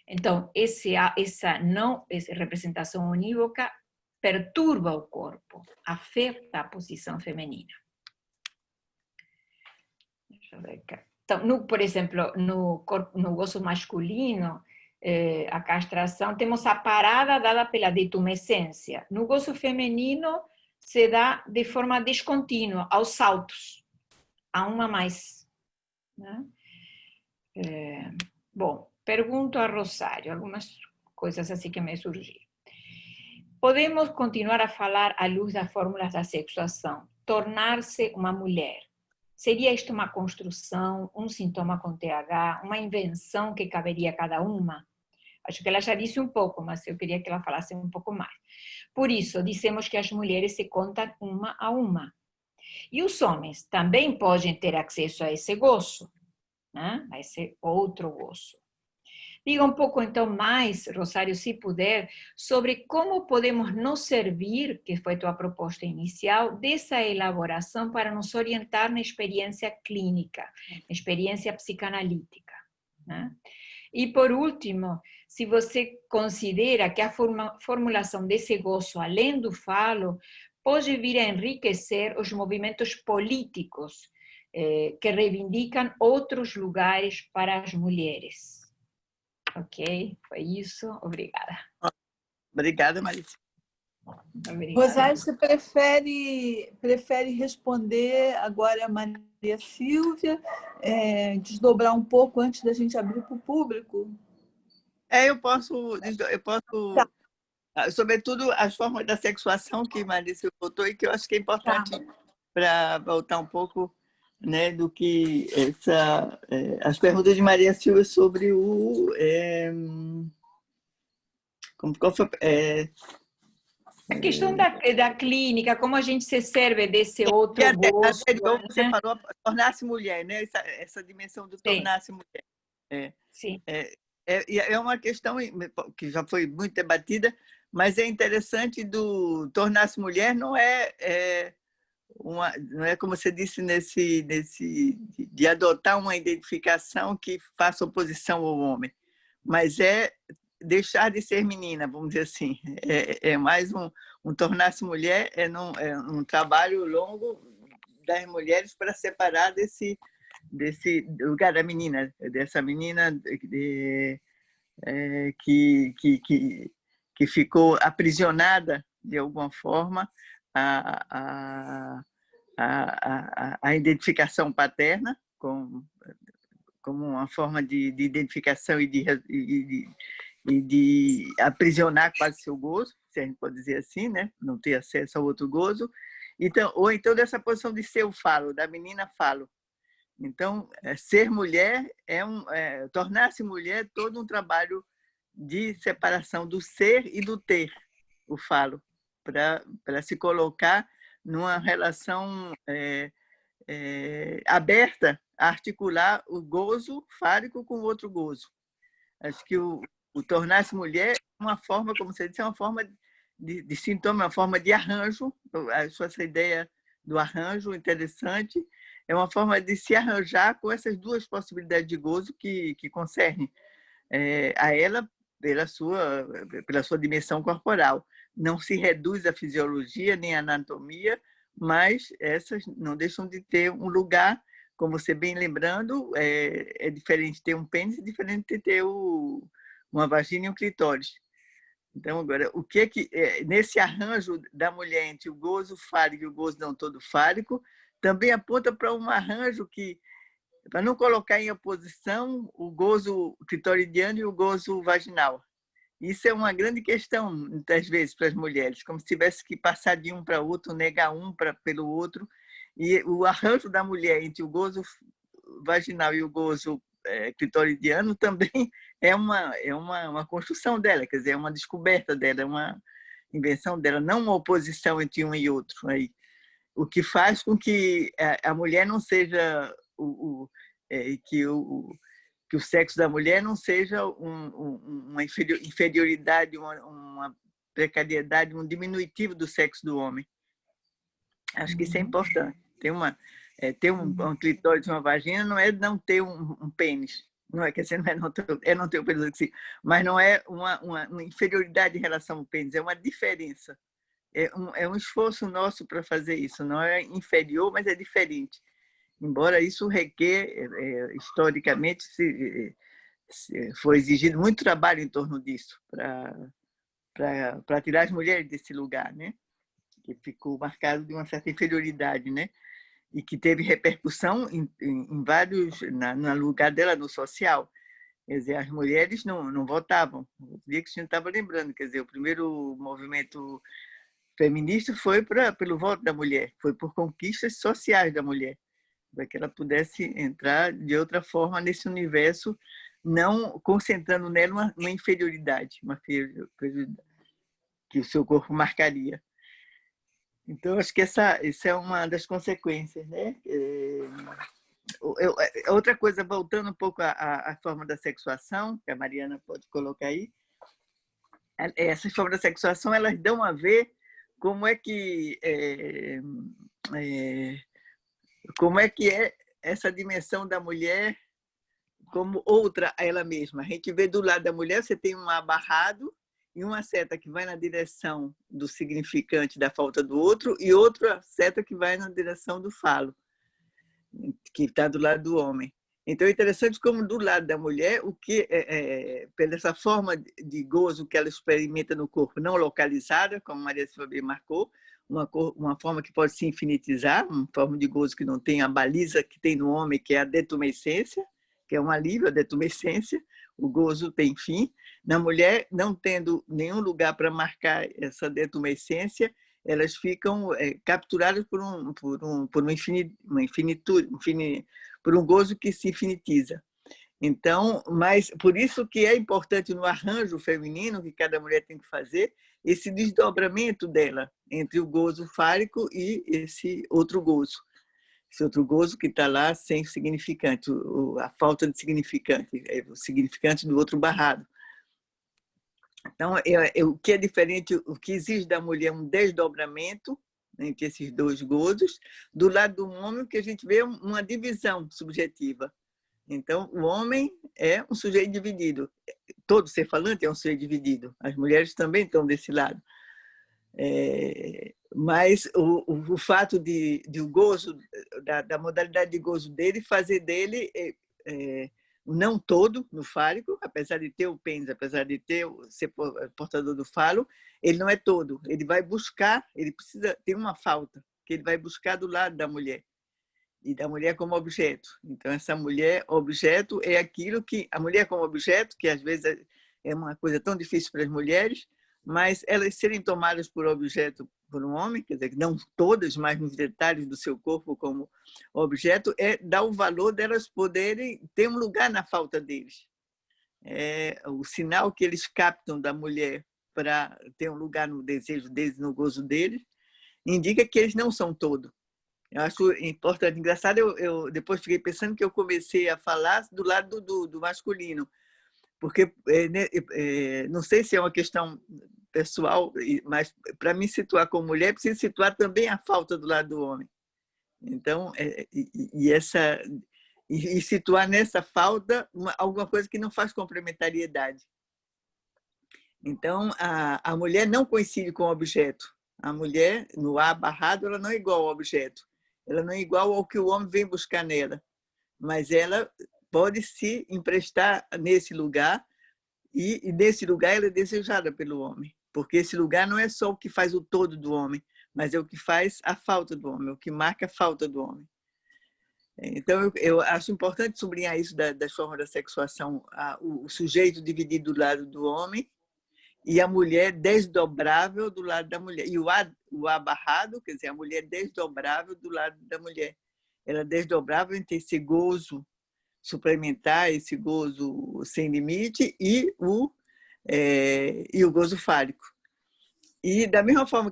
Então, essa representação unívoca perturba o corpo, afeta a posição feminina. Deixa eu ver aqui. Então, por exemplo, no gozo masculino, a castração, temos a parada dada pela detumescência. No gozo feminino, se dá de forma descontínua, aos saltos, a uma mais. Né? Bom, pergunto a Rosário, algumas coisas assim que me surgiram. Podemos continuar a falar à luz das fórmulas da sexuação, tornar-se uma mulher. Seria isto uma construção, um sintoma com TH, uma invenção que caberia a cada uma? Acho que ela já disse um pouco, mas eu queria que ela falasse um pouco mais. Por isso, dissemos que as mulheres se contam uma a uma. E os homens também podem ter acesso a esse gozo, né? A esse outro gozo. Diga um pouco, então, mais, Rosário, se puder, sobre como podemos nos servir, que foi tua proposta inicial, dessa elaboração para nos orientar na experiência clínica, na experiência psicanalítica. Né? E, por último, se você considera que a formulação desse gozo, além do falo, pode vir a enriquecer os movimentos políticos que reivindicam outros lugares para as mulheres. Ok, foi isso. Obrigada. Obrigada, Marisa. Obrigada. Rosário, você prefere responder agora a Maria Silvia, desdobrar um pouco antes da gente abrir para o público? Eu posso Tá. Sobretudo as formas da sexuação que Marisa botou e que eu acho que é importante para voltar um pouco, né, do que as perguntas de Maria Silvia sobre o qual foi, a questão da clínica, como a gente se serve desse outro gosto. Anterior, você né? falou tornar-se mulher, né? Essa dimensão do tornar-se mulher. Sim. É uma questão que já foi muito debatida, mas é interessante do tornar-se mulher não é como você disse de adotar uma identificação que faça oposição ao homem, mas é deixar de ser menina, vamos dizer assim. É mais um tornar-se mulher, é um trabalho longo das mulheres para separar desse lugar da menina, dessa menina que ficou aprisionada de alguma forma a identificação paterna como uma forma de identificação e de aprisionar quase seu gozo, se a gente pode dizer assim, né? Não ter acesso ao outro gozo. Então, ou então dessa posição de ser o falo, da menina falo. Então, ser mulher tornar-se mulher é todo um trabalho de separação do ser e do ter, o falo, para se colocar numa relação aberta a articular o gozo fálico com o outro gozo. Acho que o tornar-se mulher é uma forma, como você disse, é uma forma de sintoma, uma forma de arranjo. Acho essa ideia do arranjo interessante. É uma forma de se arranjar com essas duas possibilidades de gozo que concernem a ela pela sua dimensão corporal. Não se reduz à fisiologia nem à anatomia, mas essas não deixam de ter um lugar, como você bem lembrando, é diferente ter um pênis, é diferente de ter uma vagina e um clitóris. Então, agora, o que nesse arranjo da mulher entre o gozo fálico e o gozo não todo fálico, também aponta para um arranjo para não colocar em oposição o gozo clitoridiano e o gozo vaginal. Isso é uma grande questão, muitas vezes, para as mulheres, como se tivesse que passar de um para outro, negar um pelo outro. E o arranjo da mulher entre o gozo vaginal e o gozo clitoridiano também é uma construção dela, quer dizer, é uma descoberta dela, é uma invenção dela, não uma oposição entre um e outro. Aí, o que faz com que a mulher não seja que o sexo da mulher não seja uma inferioridade, uma precariedade, um diminutivo do sexo do homem. Acho que isso é importante. Ter um clitóris, uma vagina, não é não ter um pênis. Não é, quer dizer, não ter um pênis, mas não é uma inferioridade em relação ao pênis, é uma diferença. É um esforço nosso para fazer isso. Não é inferior, mas é diferente. Embora isso requer, historicamente, foi exigido muito trabalho em torno disso, para tirar as mulheres desse lugar, né? Que ficou marcado de uma certa inferioridade, né? E que teve repercussão em vários, no lugar dela no social. Quer dizer, as mulheres não votavam. O dia que a gente estava lembrando, quer dizer, o primeiro movimento feminista foi pelo voto da mulher, foi por conquistas sociais da mulher, para que ela pudesse entrar de outra forma nesse universo, não concentrando nela uma inferioridade, que o seu corpo marcaria. Então, acho que essa é uma das consequências, né? Outra coisa, voltando um pouco à forma da sexuação, que a Mariana pode colocar aí, essas formas da sexuação, elas dão a ver como é que essa dimensão da mulher como outra a ela mesma. A gente vê do lado da mulher, você tem um abarrado e uma seta que vai na direção do significante da falta do outro e outra seta que vai na direção do falo, que está do lado do homem. Então, é interessante como do lado da mulher, pela essa forma de gozo que ela experimenta no corpo não localizada, como Maria Silvia marcou, uma forma que pode se infinitizar, uma forma de gozo que não tem a baliza que tem no homem, que é a detumescência, que é um alívio, a detumescência, o gozo tem fim. Na mulher, não tendo nenhum lugar para marcar essa detumescência, elas ficam capturadas por um gozo que se infinitiza. Então, mas por isso que é importante no arranjo feminino que cada mulher tem que fazer esse desdobramento dela entre o gozo fálico e esse outro gozo. Esse outro gozo que está lá sem significante, a falta de significante, o significante do outro barrado. Então, o que é diferente, o que exige da mulher um desdobramento entre esses dois gozos, do lado do homem, que a gente vê uma divisão subjetiva. Então, o homem é um sujeito dividido. Todo ser falante é um sujeito dividido. As mulheres também estão desse lado. Mas o fato de o gozo, da modalidade de gozo dele, fazer dele não todo no fálico, apesar de ter o pênis, apesar de ser portador do falo, ele não é todo. Ele vai buscar, ele precisa ter uma falta, que ele vai buscar do lado da mulher. E da mulher como objeto. Então, essa mulher objeto é aquilo que... A mulher como objeto, que às vezes é uma coisa tão difícil para as mulheres, mas elas serem tomadas por objeto por um homem, quer dizer, não todas, mas nos detalhes do seu corpo como objeto, dá o valor delas poderem ter um lugar na falta deles. É o sinal que eles captam da mulher para ter um lugar no desejo deles, no gozo deles, indica que eles não são todo. Eu acho importante, engraçado, eu depois fiquei pensando que eu comecei a falar do lado do masculino, porque não sei se é uma questão pessoal, mas para me situar como mulher, preciso situar também a falta do lado do homem. Então, e situar nessa falta alguma coisa que não faz complementariedade. Então, a mulher não coincide com o objeto. A mulher, no A barrado, ela não é igual ao objeto. Ela não é igual ao que o homem vem buscar nela, mas ela pode se emprestar nesse lugar e nesse lugar ela é desejada pelo homem, porque esse lugar não é só o que faz o todo do homem, mas é o que faz a falta do homem, o que marca a falta do homem. Então, eu acho importante sublinhar isso das formas da sexuação, o sujeito dividido do lado do homem e a mulher desdobrável do lado da mulher. E o A barrado, quer dizer, a mulher desdobrável do lado da mulher. Ela é desdobrável entre esse gozo suplementar, esse gozo sem limite e o gozo fálico. E da mesma forma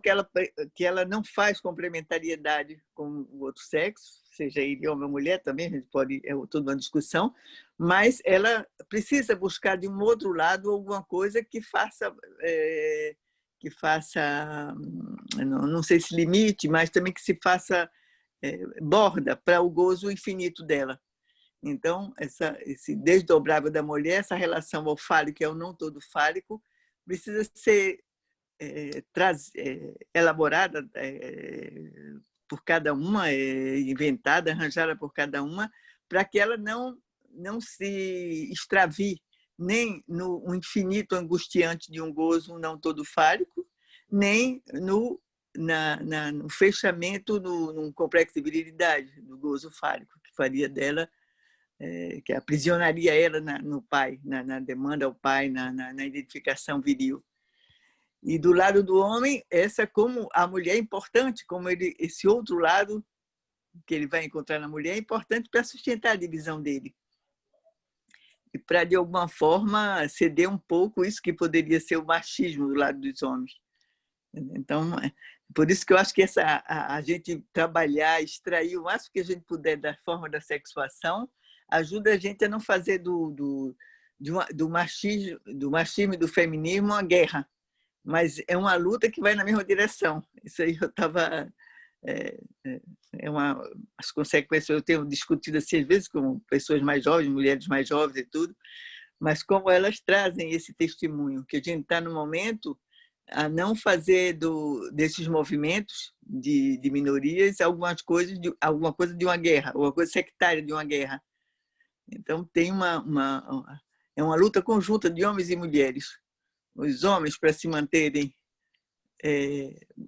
que ela não faz complementariedade com o outro sexo, seja ele homem ou mulher também, a gente pode, é toda uma discussão, mas ela precisa buscar de um outro lado alguma coisa que faça, não sei se limite, mas também que se faça borda para o gozo infinito dela. Então, esse desdobrável da mulher, essa relação ao fálico e ao não todo fálico, precisa ser elaborada por cada uma, inventada, arranjada por cada uma, para que ela não se extravie nem no infinito angustiante de um gozo não todo fálico, nem no fechamento, num complexo de virilidade do gozo fálico, que faria dela, que aprisionaria ela no pai, na demanda ao pai, na identificação viril. E do lado do homem, como a mulher é importante, como esse outro lado que ele vai encontrar na mulher é importante para sustentar a divisão dele. E para, de alguma forma, ceder um pouco isso que poderia ser o machismo do lado dos homens. Então, por isso que eu acho que a gente trabalhar, extrair o máximo que a gente puder da forma da sexuação, ajuda a gente a não fazer do machismo e do feminismo uma guerra. Mas é uma luta que vai na mesma direção. Isso aí eu estava... as consequências eu tenho discutido assim, às vezes com pessoas mais jovens, mulheres mais jovens e tudo, mas como elas trazem esse testemunho, que a gente está no momento a não fazer desses movimentos de minorias alguma coisa de uma guerra, alguma coisa sectária de uma guerra. Então tem é uma luta conjunta de homens e mulheres. Os homens para se manterem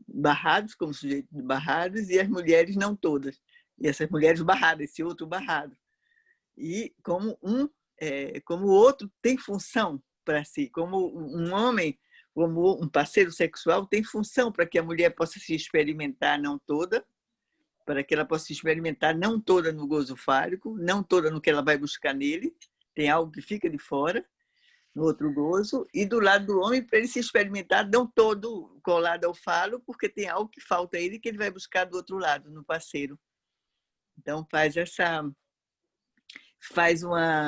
barrados, como sujeitos barrados, e as mulheres não todas. E essas mulheres barradas, esse outro barrado. E como um como o outro tem função para si, como um homem, como um parceiro sexual tem função para que a mulher possa se experimentar, não toda, para que ela possa se experimentar não toda no gozo fálico, não toda no que ela vai buscar nele, tem algo que fica de fora, no outro gozo, e do lado do homem, para ele se experimentar não todo colado ao falo, porque tem algo que falta a ele que ele vai buscar do outro lado, no parceiro. Então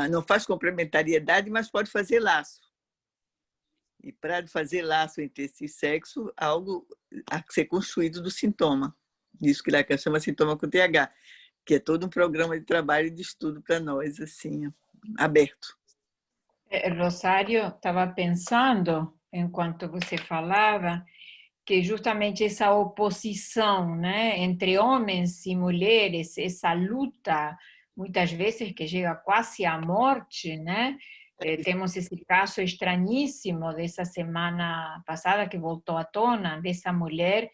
não faz complementariedade, mas pode fazer laço. E para fazer laço entre esse sexo, algo a ser construído do sintoma. Isso que Lacan chama sintoma com TH, que é todo um programa de trabalho e de estudo para nós, assim, aberto. Rosário, estava pensando, enquanto você falava, que justamente essa oposição, né, entre homens e mulheres, essa luta, muitas vezes que chega quase à morte, né? Temos esse caso estranhíssimo dessa semana passada que voltou à tona, dessa mulher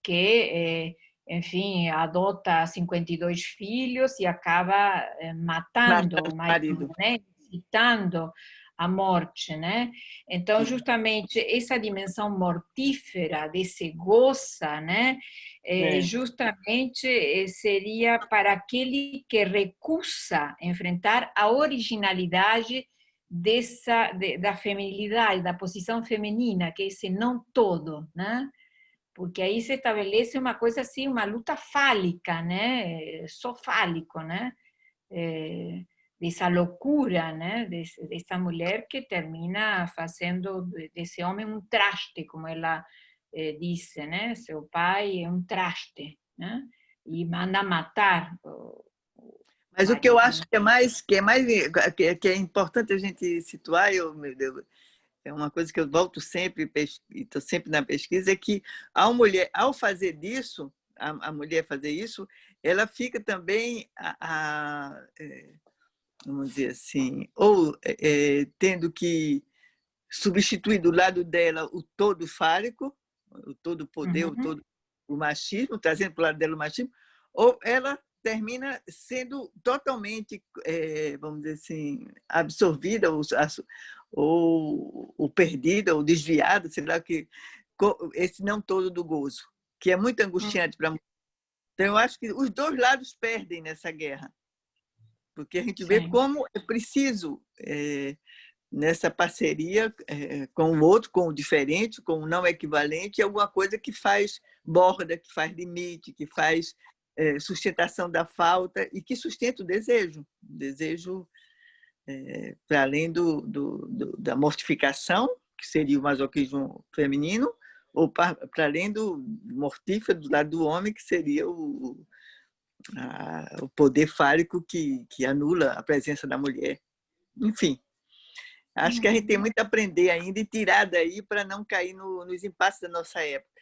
que, enfim, adota 52 filhos e acaba matando o marido, né? Incitando a morte, né? Então, justamente essa dimensão mortífera desse goza, né? Justamente seria para aquele que recusa enfrentar a originalidade da feminilidade, da posição feminina, que é esse não todo, né? Porque aí se estabelece uma coisa assim, uma luta fálica, né? Só fálico, né? Dessa loucura, né? Dessa mulher que termina fazendo desse homem um traste, como ela disse, né? Seu pai é um traste, né? E manda matar Mas o que eu acho que é importante a gente situar, meu Deus, é uma coisa que eu volto sempre e estou sempre na pesquisa, é que a mulher, ao fazer disso, a mulher fazer isso, ela fica também, vamos dizer assim, ou tendo que substituir do lado dela o todo fálico, o todo poder, o machismo, trazendo para o lado dela o machismo, ou ela termina sendo totalmente, vamos dizer assim, absorvida ou perdida ou desviada, sei lá, esse não todo do gozo, que é muito angustiante para a mulher. Então, eu acho que os dois lados perdem nessa guerra, porque a gente vê como é preciso, nessa parceria com o outro, com o diferente, com o não equivalente, alguma coisa que faz borda, que faz limite, que faz sustentação da falta e que sustenta o desejo para além da mortificação, que seria o masoquismo feminino, ou para além do mortífero do lado do homem, que seria o poder fálico que anula a presença da mulher. Enfim, acho que a gente tem muito a aprender ainda e tirar daí para não cair nos impasses da nossa época,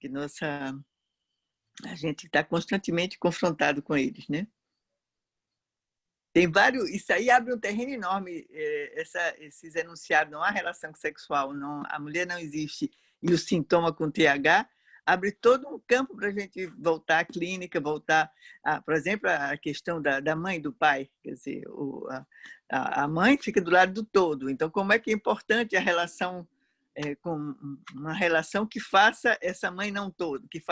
que a gente está constantemente confrontado com eles, né? Tem vários, isso aí abre um terreno enorme, esses enunciados, não há relação sexual, não, a mulher não existe, e o sintoma com TH, abre todo um campo para a gente voltar à clínica, voltar, por exemplo, a questão da mãe e do pai. Quer dizer, a mãe fica do lado do todo. Então, como é que é importante a relação, com uma relação que faça essa mãe não todo, que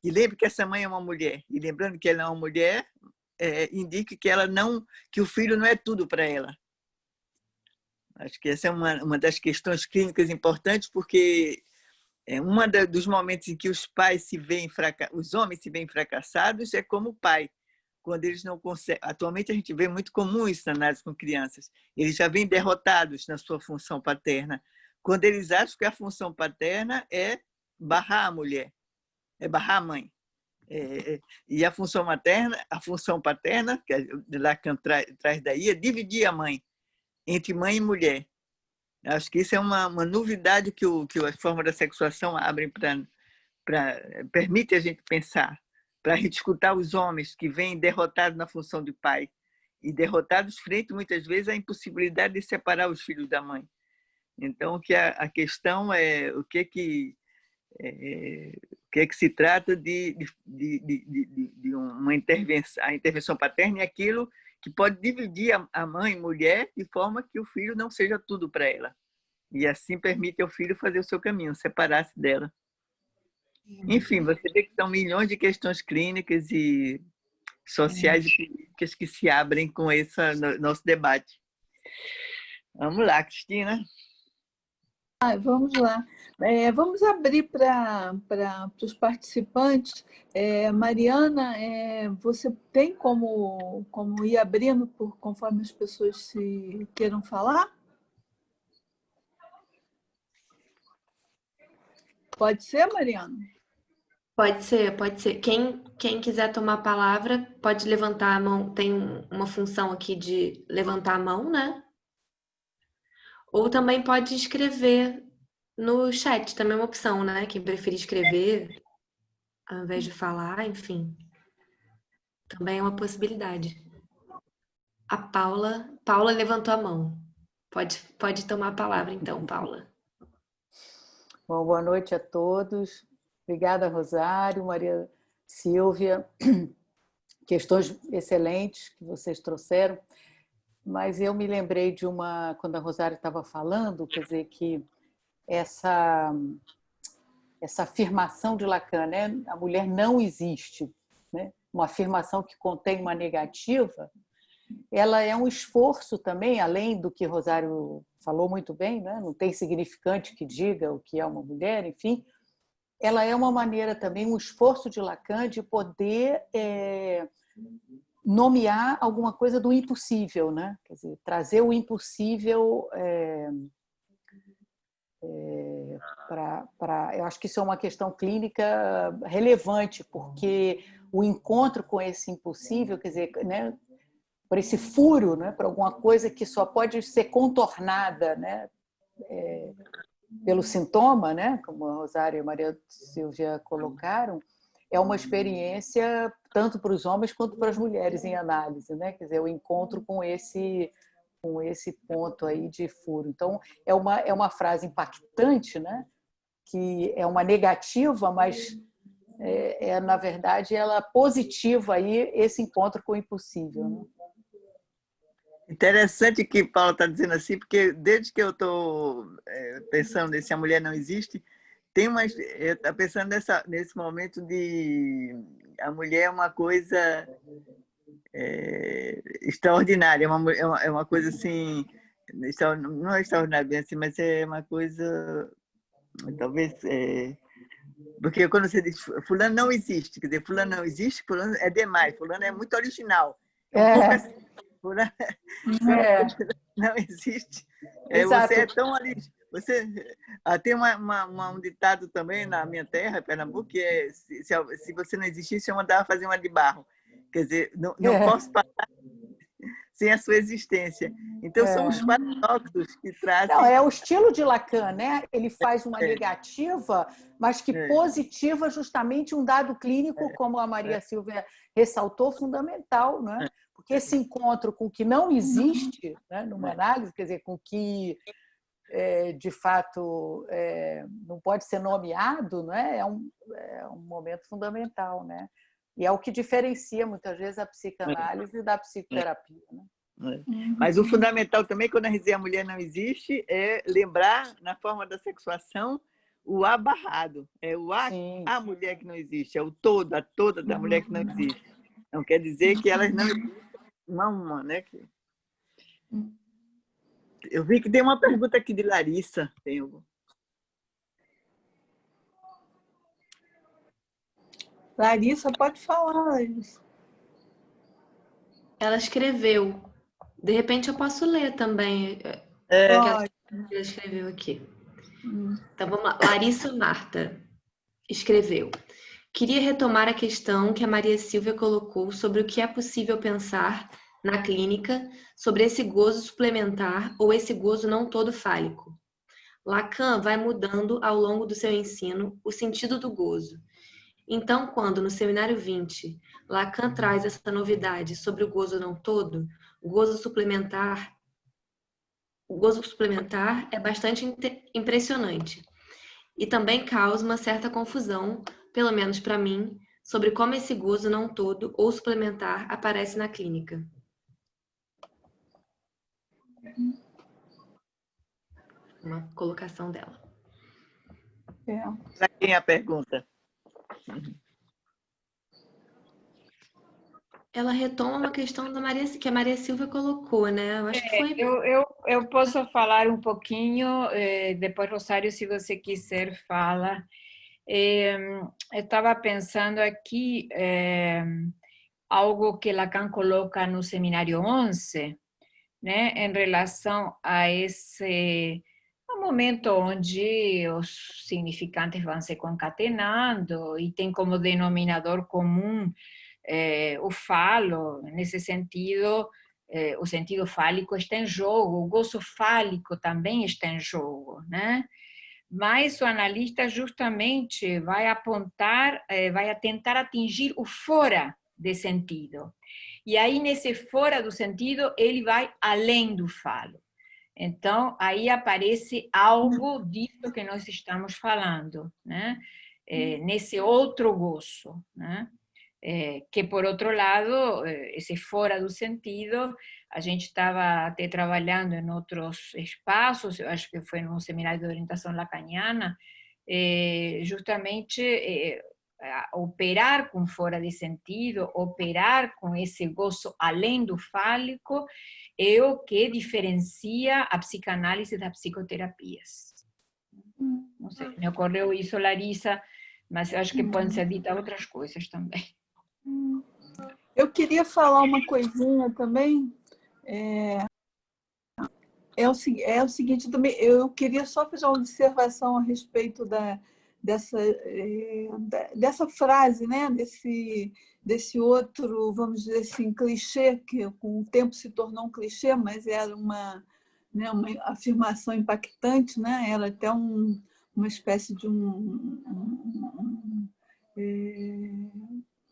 lembre que essa mãe é uma mulher. E lembrando que ela é uma mulher, indique que o filho não é tudo para ela. Acho que essa é uma das questões clínicas importantes, porque dos momentos em que os homens se veem fracassados é como pai, quando eles não conseguem. Atualmente a gente vê muito comum isso na análise com crianças. Eles já vêm derrotados na sua função paterna, quando eles acham que a função paterna é barrar a mulher, é barrar a mãe. E a função paterna, que Lacan traz daí, é dividir a mãe entre mãe e mulher. Acho que isso é uma novidade que a forma da sexuação abre permite a gente pensar, para a gente escutar os homens que vêm derrotados na função de pai e derrotados frente, muitas vezes, à impossibilidade de separar os filhos da mãe. Então, que a questão é o que se trata de uma intervenção. A intervenção paterna é aquilo que pode dividir a mãe, mulher, de forma que o filho não seja tudo para ela. E assim permite ao filho fazer o seu caminho, separar-se dela. Enfim, você vê que são milhões de questões clínicas e sociais e políticas que se abrem com esse nosso debate. Vamos lá, Cristina. Vamos lá. Vamos abrir para os participantes. Mariana, você tem como ir abrindo conforme as pessoas se queiram falar? Pode ser, Mariana? Pode ser, pode ser. Quem quiser tomar a palavra, pode levantar a mão. Tem uma função aqui de levantar a mão, né? Ou também pode escrever no chat, também é uma opção, né? Quem preferir escrever ao invés de falar, enfim. Também é uma possibilidade. A Paula levantou a mão. Pode tomar a palavra então, Paula. Bom, boa noite a todos. Obrigada, Rosário, Maria Silvia. Questões excelentes que vocês trouxeram. Mas eu me lembrei de quando a Rosário estava falando, quer dizer, que essa afirmação de Lacan, né? A mulher não existe, né? Uma afirmação que contém uma negativa, ela é um esforço também, além do que Rosário falou muito bem, né? Não tem significante que diga o que é uma mulher, enfim, ela é uma maneira também, um esforço de Lacan de poder nomear alguma coisa do impossível, né? Quer dizer, trazer o impossível eu acho que isso é uma questão clínica relevante, porque o encontro com esse impossível, quer dizer, né, por esse furo, né, por alguma coisa que só pode ser contornada, né, pelo sintoma, né, como a Rosário e a Maria Silvia colocaram, é uma experiência tanto para os homens quanto para as mulheres em análise, né? Quer dizer, o encontro com esse ponto aí de furo. Então, é uma frase impactante, né? Que é uma negativa, mas na verdade, ela positiva aí esse encontro com o impossível, né? Interessante que Paula está dizendo assim, porque desde que eu estou pensando nesse A Mulher Não Existe, eu estou pensando nesse momento de a mulher é uma coisa extraordinária, é uma coisa assim, não é extraordinária, assim, mas é uma coisa, talvez, porque quando você diz fulano não existe, quer dizer, fulano não existe, fulano é demais, fulano é muito original. É um pouco assim, fulano não existe. Você é tão original. Tem um ditado também na minha terra, Pernambuco, que é se você não existisse, eu mandava fazer uma de barro. Quer dizer, não posso passar sem a sua existência. Então, são os paradoxos que trazem... Não, é o estilo de Lacan, né? Ele faz uma negativa, mas que positiva justamente um dado clínico, como a Maria Silvia ressaltou, fundamental, né? Porque esse encontro com o que não existe, né, numa análise, quer dizer, com o que de fato não pode ser nomeado, né? É um momento fundamental, né? E é o que diferencia muitas vezes a psicanálise da psicoterapia, né? Mas o fundamental também, quando a gente diz a mulher não existe, é lembrar, na forma da sexuação, o a barrado. É o a mulher que não existe, é o todo, a toda da mulher que não existe. Não quer dizer que elas não existem uma, né? Eu vi que tem uma pergunta aqui de Larissa. Larissa, pode falar, Larissa. Ela escreveu. De repente eu posso ler também. Ela escreveu aqui. Então vamos lá. Larissa Marta escreveu. Queria retomar a questão que a Maria Silvia colocou sobre o que é possível pensar na clínica sobre esse gozo suplementar ou esse gozo não todo fálico. Lacan vai mudando ao longo do seu ensino o sentido do gozo. Então, quando no Seminário 20, Lacan traz essa novidade sobre o gozo não todo, o gozo suplementar é bastante impressionante e também causa uma certa confusão, pelo menos para mim, sobre como esse gozo não todo ou suplementar aparece na clínica. Uma colocação dela. Para quem a pergunta? Ela retoma uma questão da que a Maria Silvia colocou, né? Eu acho que foi... Eu posso falar um pouquinho, depois, Rosário, se você quiser, fala. Eu estava pensando aqui algo que Lacan coloca no Seminário 11, né, em relação a esse momento onde os significantes vão se concatenando e tem como denominador comum o falo. Nesse sentido, o sentido fálico está em jogo, o gozo fálico também está em jogo, né? Mas o analista justamente vai apontar, vai tentar atingir o fora de sentido. E aí, nesse fora do sentido, ele vai além do falo. Então, aí aparece algo disso que nós estamos falando, né? Nesse outro gozo, né? Que, por outro lado, esse fora do sentido, a gente estava até trabalhando em outros espaços, eu acho que foi no Seminário de Orientação Lacaniana, justamente operar com fora de sentido, operar com esse gozo além do fálico, é o que diferencia a psicanálise das psicoterapias. Não sei, me ocorreu isso, Larissa, mas eu acho que podem ser ditas outras coisas também. Eu queria falar uma coisinha também. É o seguinte também, eu queria só fazer uma observação a respeito dessa frase, né? Desse outro, vamos dizer assim, clichê, que com o tempo se tornou um clichê, mas era uma afirmação impactante, né? Era até uma espécie de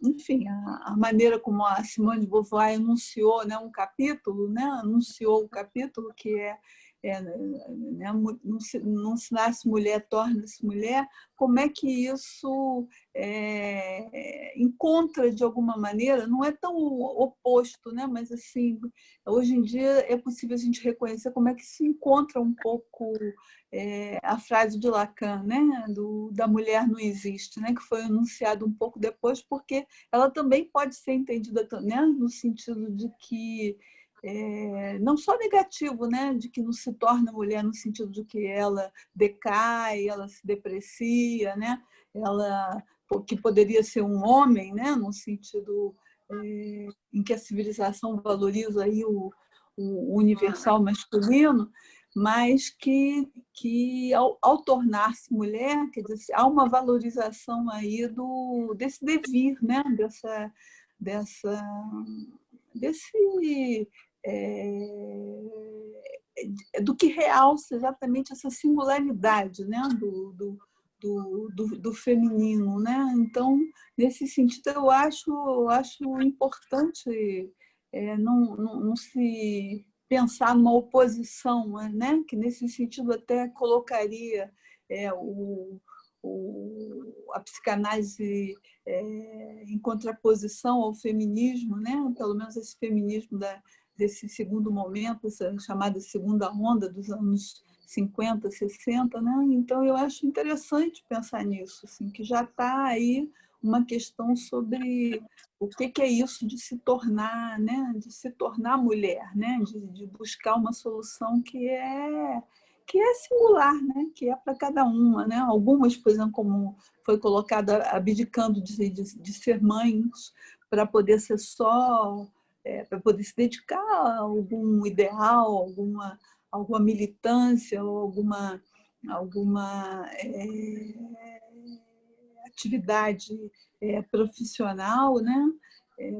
enfim, a maneira como a Simone de Beauvoir enunciou, né, um capítulo, né, anunciou o capítulo que né, não se nasce mulher, torna-se mulher. Como é que isso encontra, de alguma maneira, não é tão oposto, né, mas assim, hoje em dia é possível a gente reconhecer como é que se encontra um pouco a frase de Lacan, né, da mulher não existe, né, que foi enunciado um pouco depois, porque ela também pode ser entendida, né, no sentido de que não só negativo, né, de que não se torna mulher no sentido de que ela decai, ela se deprecia, né, ela que poderia ser um homem, né, no sentido em que a civilização valoriza aí o universal masculino, mas que ao tornar-se mulher, quer dizer, há uma valorização aí desse devir, né, do que realça exatamente essa singularidade, né, do feminino, né? Então, nesse sentido, eu acho importante não se pensar numa oposição, né? Que nesse sentido até colocaria a psicanálise em contraposição ao feminismo, né? Pelo menos esse feminismo desse segundo momento, essa chamada segunda onda dos anos 50, 60, né? Então eu acho interessante pensar nisso, assim, que já está aí uma questão sobre o que é isso de se tornar, né? De se tornar mulher, né? De buscar uma solução que é singular, né? Que é para cada uma, né? Algumas, por exemplo, como foi colocada, abdicando de ser mães para poder ser só, para poder se dedicar a algum ideal, alguma militância ou alguma atividade profissional, né?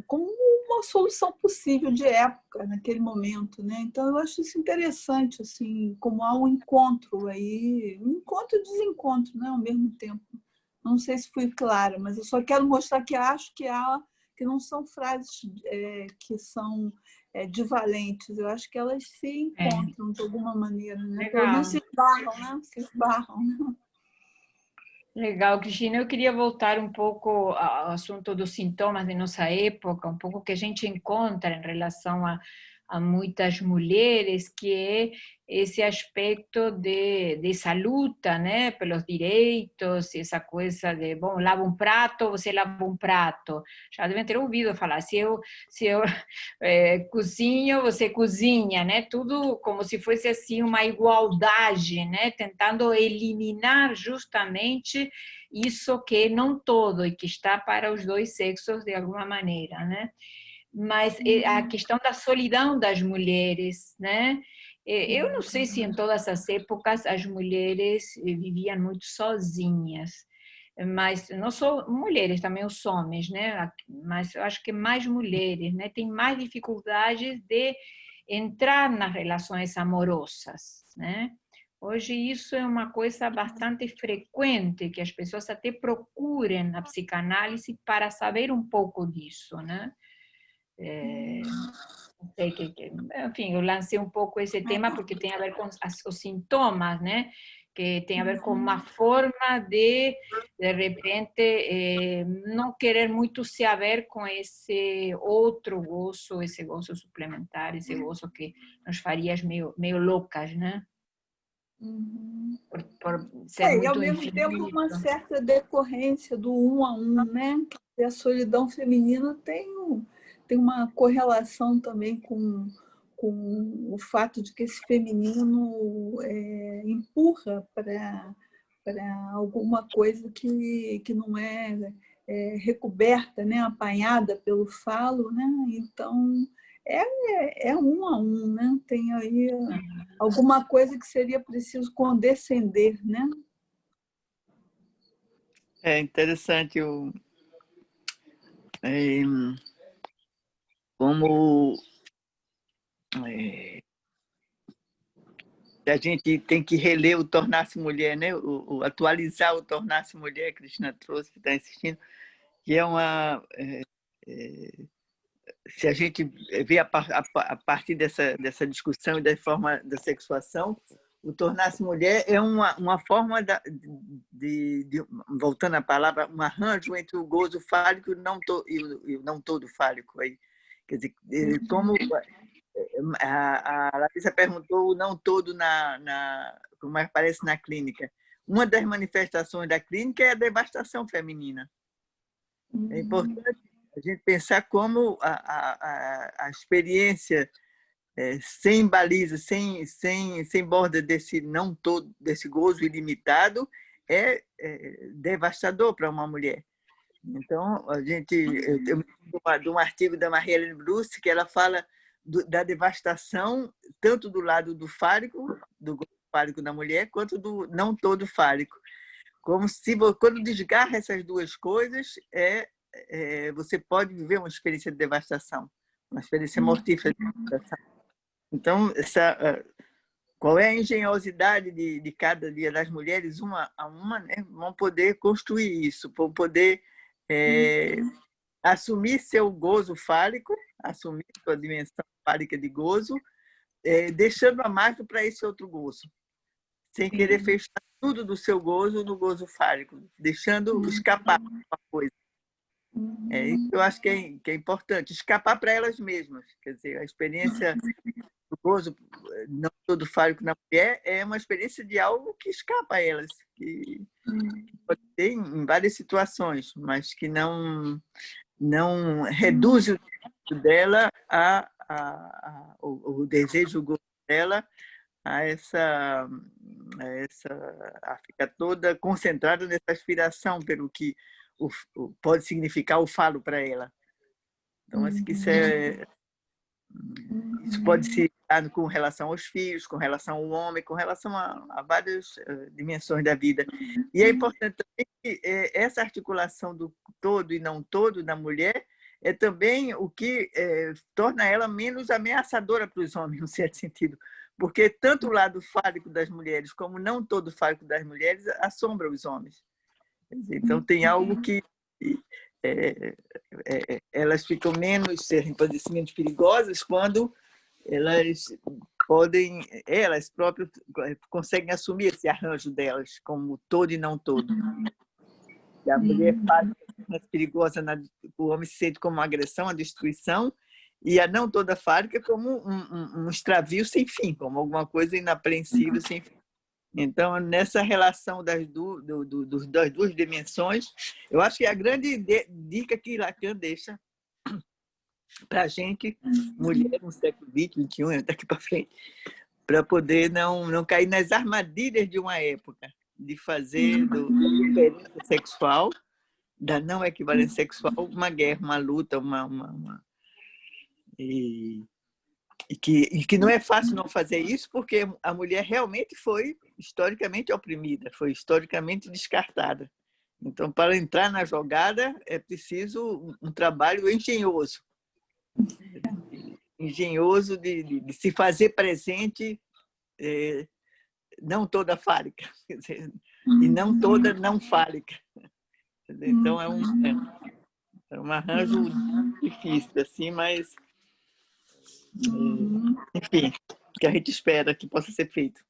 Como uma solução possível de época naquele momento, né? Então eu acho isso interessante, assim, como há um encontro aí, um encontro e desencontro, né, ao mesmo tempo. Não sei se fui clara, mas eu só quero mostrar que acho que não são frases que são divalentes. Eu acho que elas se encontram de alguma maneira, né? Pelo menos se esbarram, né? Se esbarram, né? Legal, Cristina. Eu queria voltar um pouco ao assunto dos sintomas de nossa época, um pouco que a gente encontra em relação a muitas mulheres, que é esse aspecto dessa luta, né, pelos direitos, essa coisa de, bom, lava um prato, você lava um prato. Já devem ter ouvido falar, se eu cozinho, você cozinha, né, tudo como se fosse assim uma igualdade, né, tentando eliminar justamente isso que é não todo e que está para os dois sexos de alguma maneira, né? Mas a questão da solidão das mulheres, né? Eu não sei se em todas as épocas as mulheres viviam muito sozinhas, mas não só mulheres, também os homens, né? Mas eu acho que mais mulheres, né? Têm mais dificuldades de entrar nas relações amorosas, né? Hoje isso é uma coisa bastante frequente, que as pessoas até procurem a psicanálise para saber um pouco disso, né? Sei enfim, eu lancei um pouco esse tema porque tem a ver com os sintomas, né? Que tem a ver com uma forma de repente, não querer muito se haver com esse outro gozo, esse gozo suplementar, esse gozo que nos faria meio loucas, né? Por ser E muito ao mesmo tempo uma certa decorrência do um a um, né? E a solidão feminina tem uma correlação também com o fato de que esse feminino empurra para alguma coisa que não é recoberta, né? Apanhada pelo falo, né? Então é um a um, né? Tem aí alguma coisa que seria preciso condescender, né? É interessante como a gente tem que reler o Tornar-se Mulher, né? O atualizar o Tornar-se Mulher, que a Cristina trouxe, que está insistindo, que é uma... se a gente vê a partir dessa discussão e da forma da sexuação, o Tornar-se Mulher é uma forma de, voltando à palavra, um arranjo entre o gozo fálico e o não todo fálico. Aí. Quer dizer, como a Larissa perguntou o não todo como aparece na clínica. Uma das manifestações da clínica é a devastação feminina. É importante a gente pensar como a experiência sem baliza, sem borda desse não todo, desse gozo ilimitado, é devastador para uma mulher. Então, eu me de um artigo da Marie-Hélène Bruce, que ela fala da devastação tanto do lado do fálico, do gozo fálico da mulher, quanto do não todo fálico. Como se, quando desgarra essas duas coisas, você pode viver uma experiência de devastação, uma experiência mortífera de devastação. Então, qual é a engenhosidade de cada dia das mulheres, uma a uma, né? Vão poder construir isso, vão poder assumir seu gozo fálico, assumir sua dimensão fálica de gozo, deixando a margem para esse outro gozo, sem querer fechar tudo do seu gozo no gozo fálico, deixando escapar uma coisa. Isso eu acho que é importante, escapar para elas mesmas. Quer dizer, a experiência do gozo não todo fálico na mulher é uma experiência de algo que escapa a elas, que pode ter em várias situações, mas que não reduz o desejo dela o desejo, o gozo dela a ficar toda concentrada nessa aspiração pelo que pode significar o falo para ela. Então, acho que isso pode ser dado com relação aos filhos, com relação ao homem, com relação a várias dimensões da vida. E é importante também que essa articulação do todo e não todo da mulher é também o que torna ela menos ameaçadora para os homens, no certo sentido. Porque tanto o lado fálico das mulheres como não todo fálico das mulheres assombra os homens. Então, tem algo que elas ficam menos perigosas quando elas próprias conseguem assumir esse arranjo delas como todo e não todo. E a mulher faz perigosa, o homem se sente como uma agressão, a destruição, e a não toda fálica como um extravio sem fim, como alguma coisa inapreensível sem fim. Então, nessa relação das duas dimensões, eu acho que a grande dica que Lacan deixa para a gente, mulher no século XX, XXI, daqui para frente, para poder não cair nas armadilhas de uma época, de fazer da diferença sexual, da não equivalência sexual, uma guerra, uma luta, e que não é fácil não fazer isso, porque a mulher realmente foi historicamente oprimida, foi historicamente descartada. Então, para entrar na jogada, é preciso um trabalho engenhoso de se fazer presente, não toda fálica, quer dizer, e não toda não fálica. Então, é um arranjo difícil, assim, mas, enfim, que a gente espera que possa ser feito.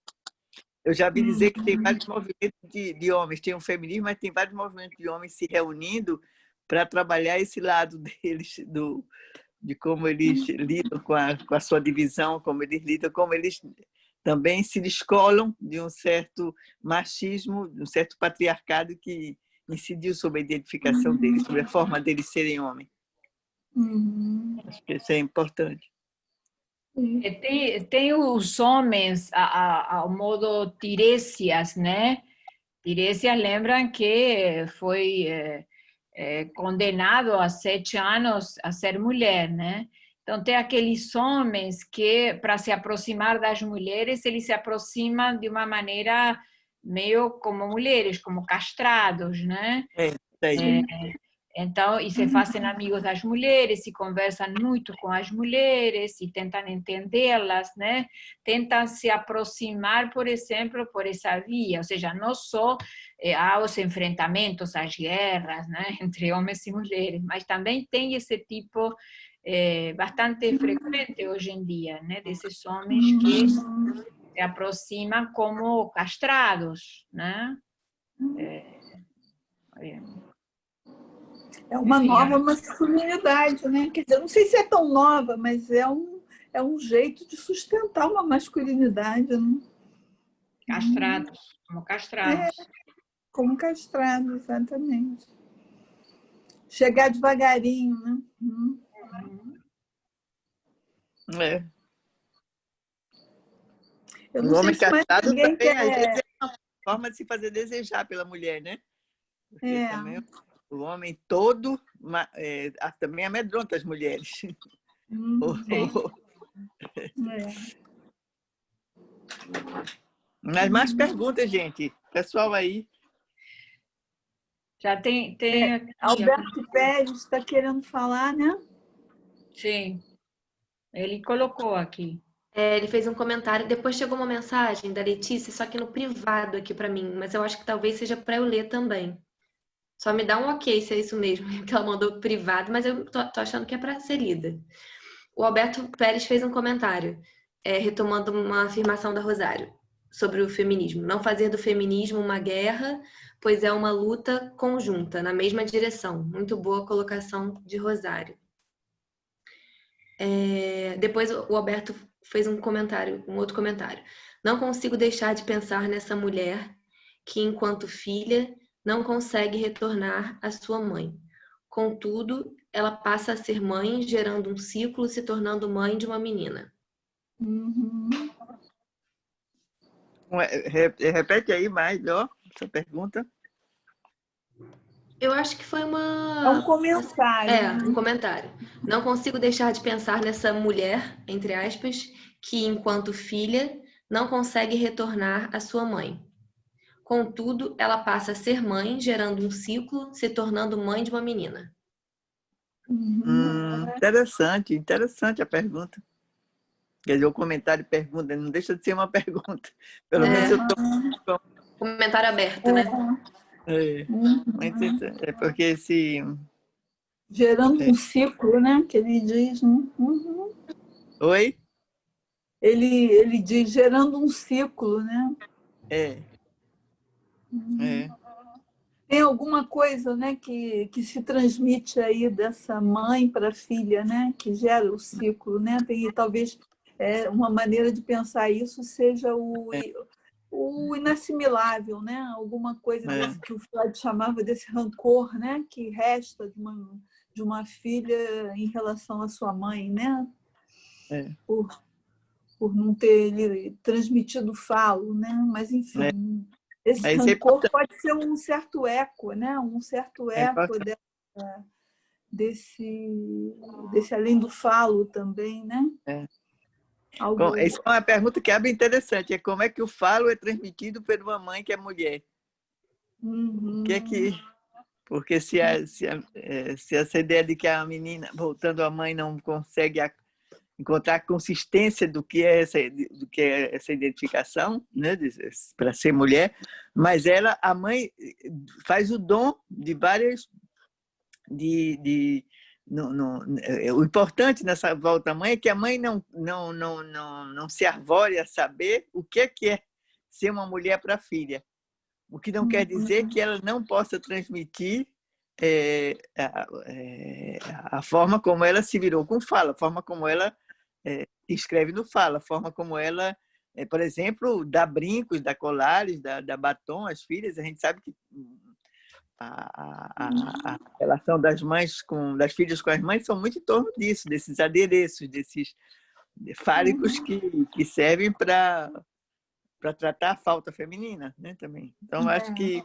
Eu já vi dizer que tem vários movimentos de homens, tem um feminismo, mas tem vários movimentos de homens se reunindo para trabalhar esse lado deles, de como eles lidam com a sua divisão, como eles também se descolam de um certo machismo, de um certo patriarcado que incidiu sobre a identificação deles, sobre a forma deles serem homens. Acho que isso é importante. Tem os homens ao modo Tiresias, né? Tiresias, lembram que foi condenado a 7 anos a ser mulher, né? Então, tem aqueles homens que, para se aproximar das mulheres, eles se aproximam de uma maneira meio como mulheres, como castrados, né? Então, e se fazem amigos das mulheres, se conversam muito com as mulheres, e tentam entendê-las, né? Tentam se aproximar, por exemplo, por essa via, ou seja, não só aos enfrentamentos, às guerras, né? Entre homens e mulheres, mas também tem esse tipo bastante frequente hoje em dia, né? Desses homens que se aproximam como castrados, né? É uma nova masculinidade, né? Quer dizer, não sei se é tão nova, mas é um jeito de sustentar uma masculinidade, né? Castrados, como castrados. Como castrado, exatamente. Chegar devagarinho, né? Eu não o sei homem se mais castrado ninguém também, às quer... vezes, é uma forma de se fazer desejar pela mulher, né? Porque também o homem todo também amedronta as mulheres. Mas mais perguntas, gente. Pessoal aí. Já tem Alberto Pérez está querendo falar, né? Sim. Ele colocou aqui. Ele fez um comentário, depois chegou uma mensagem da Letícia, só que no privado aqui para mim, mas eu acho que talvez seja para eu ler também. Só me dá um ok se é isso mesmo, que ela mandou privado, mas eu tô achando que é para ser lida. O Alberto Pérez fez um comentário, retomando uma afirmação da Rosário sobre o feminismo. Não fazer do feminismo uma guerra, pois é uma luta conjunta, na mesma direção. Muito boa colocação de Rosário. Depois o Alberto fez um outro comentário. Não consigo deixar de pensar nessa mulher que, enquanto filha, não consegue retornar à sua mãe. Contudo, ela passa a ser mãe, gerando um ciclo, se tornando mãe de uma menina. Repete aí mais, ó, essa pergunta. Eu acho que foi uma... É um comentário. Um comentário. Não consigo deixar de pensar nessa mulher, entre aspas, que, enquanto filha, não consegue retornar à sua mãe. Contudo, ela passa a ser mãe, gerando um ciclo, se tornando mãe de uma menina. Interessante a pergunta. Quer dizer, o comentário pergunta, não deixa de ser uma pergunta. Pelo menos eu estou... Comentário aberto, né? É porque se... Gerando um ciclo, né? Que ele diz. Oi? Ele diz gerando um ciclo, né? Tem alguma coisa, né, que se transmite aí dessa mãe para a filha, né, que gera o ciclo, né? Tem talvez uma maneira de pensar isso seja o inassimilável, né? Alguma coisa desse que o Freud chamava desse rancor, né, que resta de uma filha em relação à sua mãe, né? Por não ter ele transmitido o falo, né? Mas enfim. Esse rancor pode ser um certo eco, né? Um certo eco desse além do falo também, né? Essa é uma pergunta que é bem interessante. É como é que o falo é transmitido por uma mãe que é mulher? Que é que... Porque se essa ideia de que a menina, voltando à mãe, não consegue encontrar a consistência do que é essa identificação, né, para ser mulher, mas a mãe faz o dom de várias o importante nessa volta à mãe é que a mãe não se arvore a saber o que é ser uma mulher para a filha, o que não quer dizer que ela não possa transmitir a forma como ela se virou com fala, a forma como ela escreve no fala, a forma como ela, por exemplo, dá brincos, dá colares, dá batom às filhas. A gente sabe que a relação das filhas com as mães são muito em torno disso, desses adereços, desses fálicos que servem para tratar a falta feminina, né, também. Então, acho que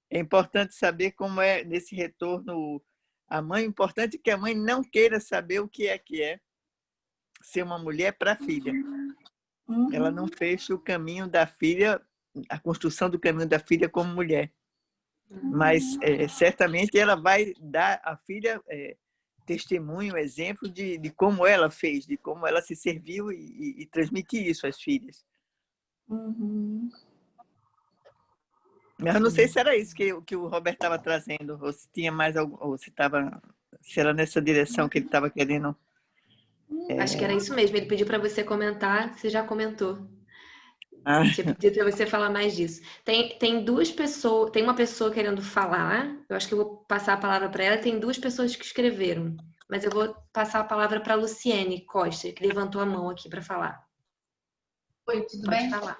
é importante saber como é nesse retorno à mãe. Importante que a mãe não queira saber o que é ser uma mulher para a filha. Ela não fecha o caminho da filha, a construção do caminho da filha como mulher. Mas certamente ela vai dar à filha testemunho, exemplo de como ela fez, de como ela se serviu e transmitir isso às filhas. Mas eu não sei se era isso que o Roberto estava trazendo, ou se tinha mais algum, ou se era nessa direção que ele estava querendo. Acho que era isso mesmo. Ele pediu para você comentar, você já comentou. Tinha pedido para você falar mais disso. Tem duas pessoas, tem uma pessoa querendo falar, eu acho que eu vou passar a palavra para ela, tem duas pessoas que escreveram, mas eu vou passar a palavra para a Luciene Costa, que levantou a mão aqui para falar. Oi, tudo Pode bem? falar.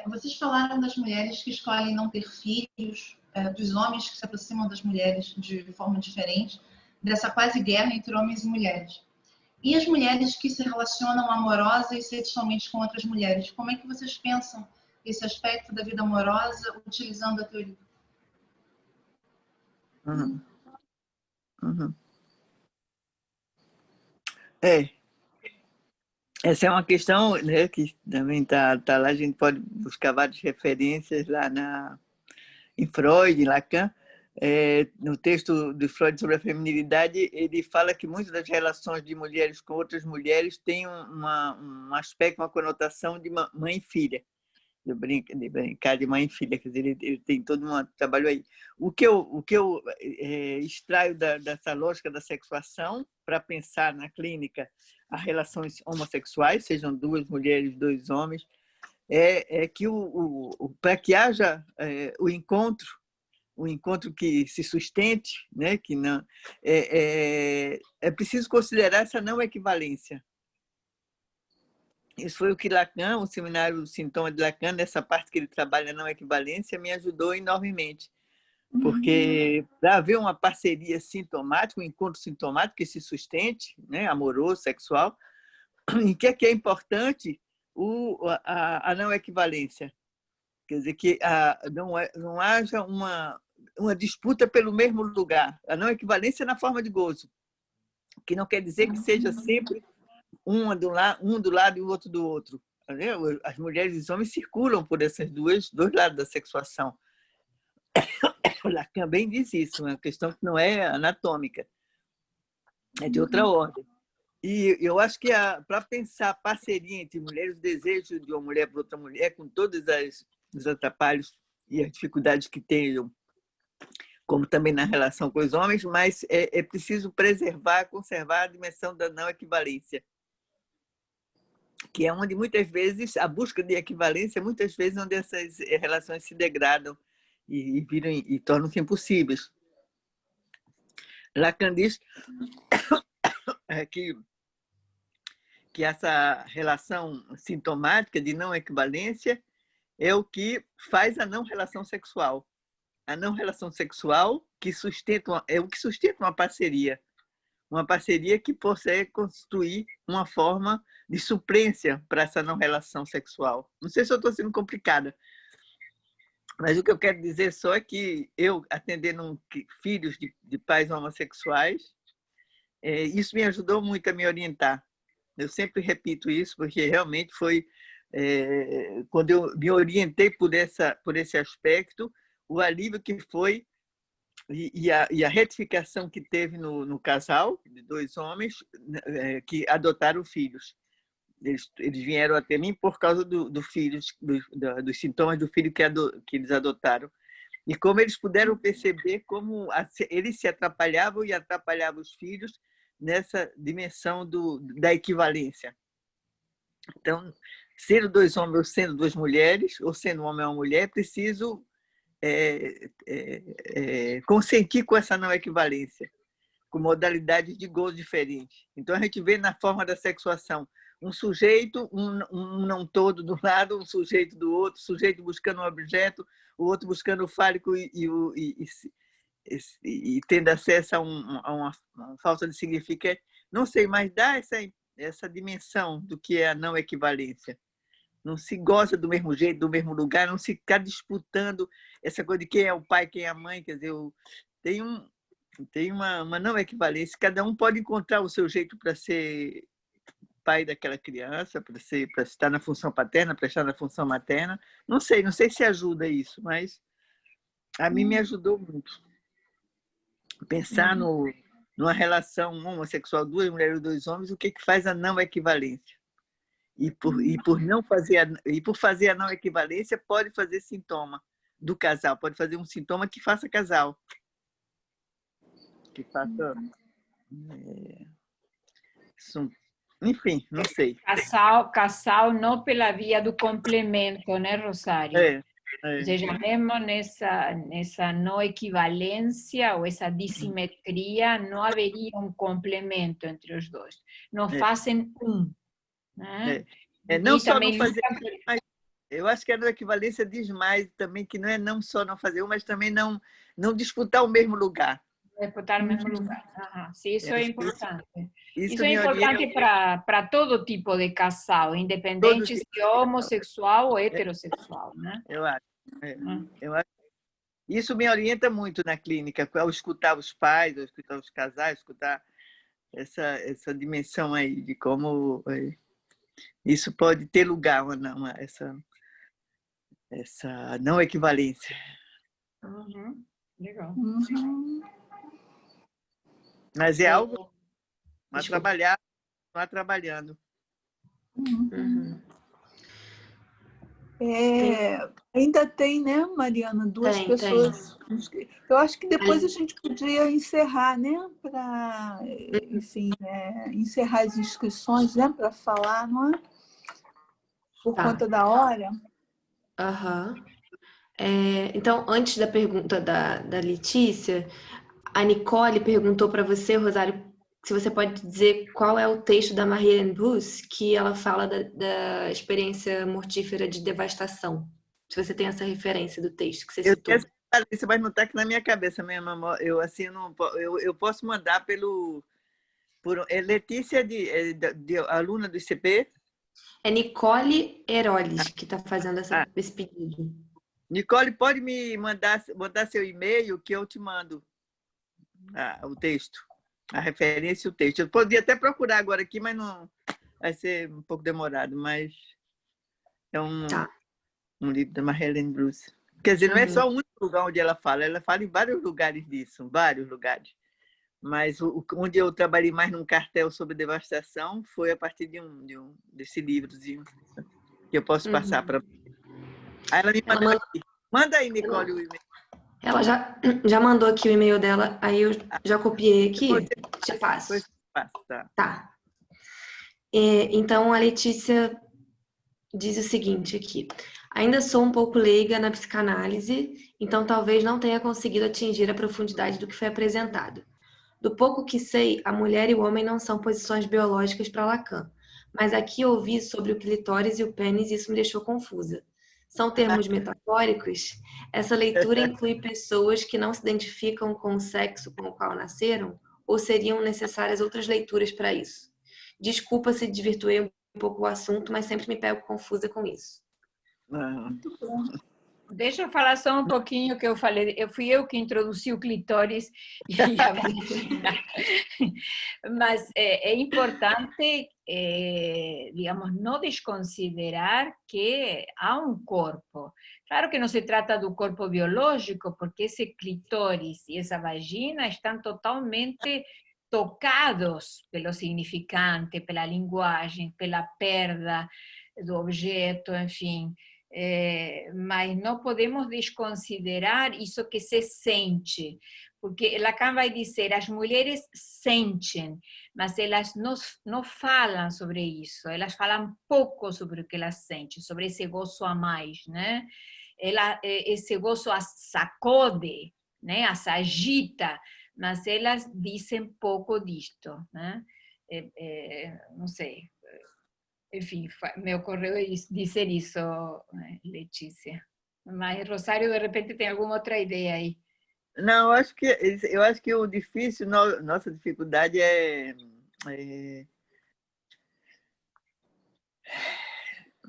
Vocês falaram das mulheres que escolhem não ter filhos, dos homens que se aproximam das mulheres de forma diferente, dessa quase guerra entre homens e mulheres. E as mulheres que se relacionam amorosa e sexualmente com outras mulheres, como é que vocês pensam esse aspecto da vida amorosa utilizando a teoria? Essa é uma questão, né, que também tá lá, a gente pode buscar várias referências lá em Freud, em Lacan. No texto de Freud sobre a feminilidade, ele fala que muitas das relações de mulheres com outras mulheres têm um aspecto, uma conotação de mãe e filha, de brincar de mãe e filha, quer dizer, ele tem todo um trabalho aí. O que eu extraio dessa lógica da sexuação para pensar na clínica as relações homossexuais, sejam duas mulheres, dois homens, é que para que haja o encontro que se sustente, né, que não é preciso considerar essa não equivalência. Isso foi o que Lacan, o seminário Sintoma de Lacan, nessa parte que ele trabalha não equivalência, me ajudou enormemente. Porque para haver uma parceria sintomática, um encontro sintomático que se sustente, né, amoroso, sexual, em que é importante a não equivalência. Quer dizer, que não haja uma disputa pelo mesmo lugar. A não equivalência na forma de gozo, que não quer dizer que seja sempre um do lado e o outro do outro. As mulheres e os homens circulam por esses dois lados da sexuação. O Lacan bem diz isso, uma questão que não é anatômica, é de outra ordem. E eu acho que para pensar parceria entre mulheres, o desejo de uma mulher para outra mulher, com todos os atrapalhos e as dificuldades que tenham, como também na relação com os homens, mas é preciso conservar a dimensão da não equivalência, que é onde muitas vezes a busca de equivalência, muitas vezes onde essas relações se degradam e tornam-se impossíveis. Lacan diz que essa relação sintomática de não equivalência é o que faz a não relação sexual. A não relação sexual é o que sustenta uma parceria que possa construir uma forma de suplência para essa não relação sexual. Não sei se eu estou sendo complicada, mas o que eu quero dizer só é que eu, atendendo filhos de pais homossexuais, isso me ajudou muito a me orientar. Eu sempre repito isso, porque realmente foi quando eu me orientei por esse aspecto, o alívio que foi e a retificação que teve no casal, de 2 homens que adotaram filhos. Eles vieram até mim por causa dos sintomas do filho que eles adotaram. E como eles puderam perceber como eles se atrapalhavam e atrapalhavam os filhos nessa dimensão da equivalência. Então, sendo 2 homens ou sendo 2 mulheres, ou sendo um homem ou uma mulher, é preciso consentir com essa não equivalência, com modalidades de gozo diferentes. Então, a gente vê na forma da sexuação um sujeito, um não todo do lado, um sujeito do outro, sujeito buscando um objeto, o outro buscando o fálico e tendo acesso a uma falta de significado. Não sei, mas dá essa dimensão do que é a não equivalência. Não se goza do mesmo jeito, do mesmo lugar, não se fica disputando essa coisa de quem é o pai, quem é a mãe. Quer dizer, tem uma não equivalência. Cada um pode encontrar o seu jeito para ser pai daquela criança, para estar na função paterna, para estar na função materna. Não sei se ajuda isso, mas a mim me ajudou muito. Pensar numa relação homossexual, 2 mulheres ou 2 homens, o que faz a não equivalência. E por fazer a não equivalência, pode fazer sintoma do casal, pode fazer um sintoma que faça casal. Que faça... enfim, não sei. Casal não pela via do complemento, né, Rosário? Ou seja, mesmo nessa não equivalência ou essa dissimetria, não haveria um complemento entre os dois. Não fazem né? Não só não fazer, mas eu acho que a não equivalência diz mais também que não só não fazer mas também não disputar o mesmo lugar. Disputar o mesmo lugar. Sim, isso é importante. Isso é importante para todo tipo de casal, independente se é homossexual ou heterossexual, né? Eu acho. Isso me orienta muito na clínica, ao escutar os pais, ao escutar os casais, escutar essa dimensão aí de como isso pode ter lugar, essa não equivalência. Legal. Mas é algo a trabalhar, não trabalhando. Ainda tem, né, Mariana, 2 pessoas. Tem. Eu acho que depois a gente podia encerrar, né, para, enfim, encerrar as inscrições, né, para falar, não é? Por conta da hora. Então, antes da pergunta da Letícia, a Nicole perguntou para você, Rosário, se você pode dizer qual é o texto da Marianne Bruce que ela fala da experiência mortífera de devastação. Se você tem essa referência do texto que você citou. Isso vai não estar aqui na minha cabeça mesmo, amor. Eu posso mandar Letícia, de aluna do ICP? É Nicole Heroles que está fazendo esse pedido. Nicole, pode me mandar seu e-mail que eu te mando o texto, a referência e o texto. Eu poderia até procurar agora aqui, mas não vai ser um pouco demorado, mas é um livro da Marianne Bruce. Quer dizer, não é só o único lugar onde ela fala em vários lugares disso, vários lugares. Mas onde eu trabalhei mais num cartel sobre devastação foi a partir desse livrozinho que eu posso passar para você. Aí ela me mandou aqui. Manda aí, Nicole, o e-mail. Ela já mandou aqui o e-mail dela, aí eu já copiei aqui, já passo. Tá. Então, a Letícia diz o seguinte aqui. Ainda sou um pouco leiga na psicanálise, então talvez não tenha conseguido atingir a profundidade do que foi apresentado. Do pouco que sei, a mulher e o homem não são posições biológicas para Lacan, mas aqui ouvi sobre o clitóris e o pênis e isso me deixou confusa. São termos metafóricos? Essa leitura inclui pessoas que não se identificam com o sexo com o qual nasceram? Ou seriam necessárias outras leituras para isso? Desculpa se desvirtuei um pouco o assunto, mas sempre me pego confusa com isso. Muito bom. Deixa eu falar só um pouquinho que eu falei. Fui eu que introduzi o clitóris e a vagina. Mas é importante, digamos, não desconsiderar que há um corpo. Claro que não se trata do corpo biológico, porque esse clitóris e essa vagina estão totalmente tocados pelo significante, pela linguagem, pela perda do objeto, enfim. Mas não podemos desconsiderar isso que se sente, porque Lacan vai dizer, as mulheres sentem, mas elas não falam sobre isso, elas falam pouco sobre o que elas sentem, sobre esse gozo a mais, né? Esse gozo as sacode, né? As agita, mas elas dizem pouco disto, né? Não sei. Enfim, me ocorreu dizer isso, Letícia. Mas Rosário, de repente, tem alguma outra ideia aí? Não, eu acho que o difícil, nossa dificuldade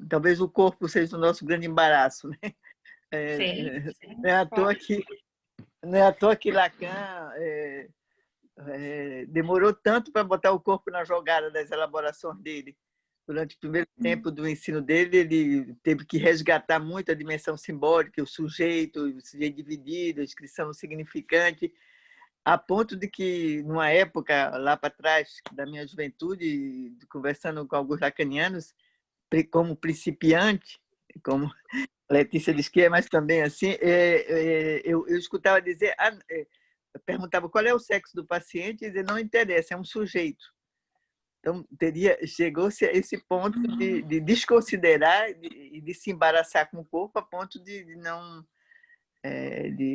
talvez o corpo seja o nosso grande embaraço, né? Sim. Não é à toa que Lacan demorou tanto para botar o corpo na jogada das elaborações dele. Durante o primeiro tempo do ensino dele, ele teve que resgatar muito a dimensão simbólica, o sujeito dividido, a inscrição significante, a ponto de que, numa época, lá para trás, da minha juventude, conversando com alguns lacanianos, como principiante, como a Letícia diz que é, mas também assim, eu escutava dizer, perguntava qual é o sexo do paciente, e dizia, não interessa, é um sujeito. Então, chegou-se a esse ponto de desconsiderar e de se embaraçar com o corpo a ponto de não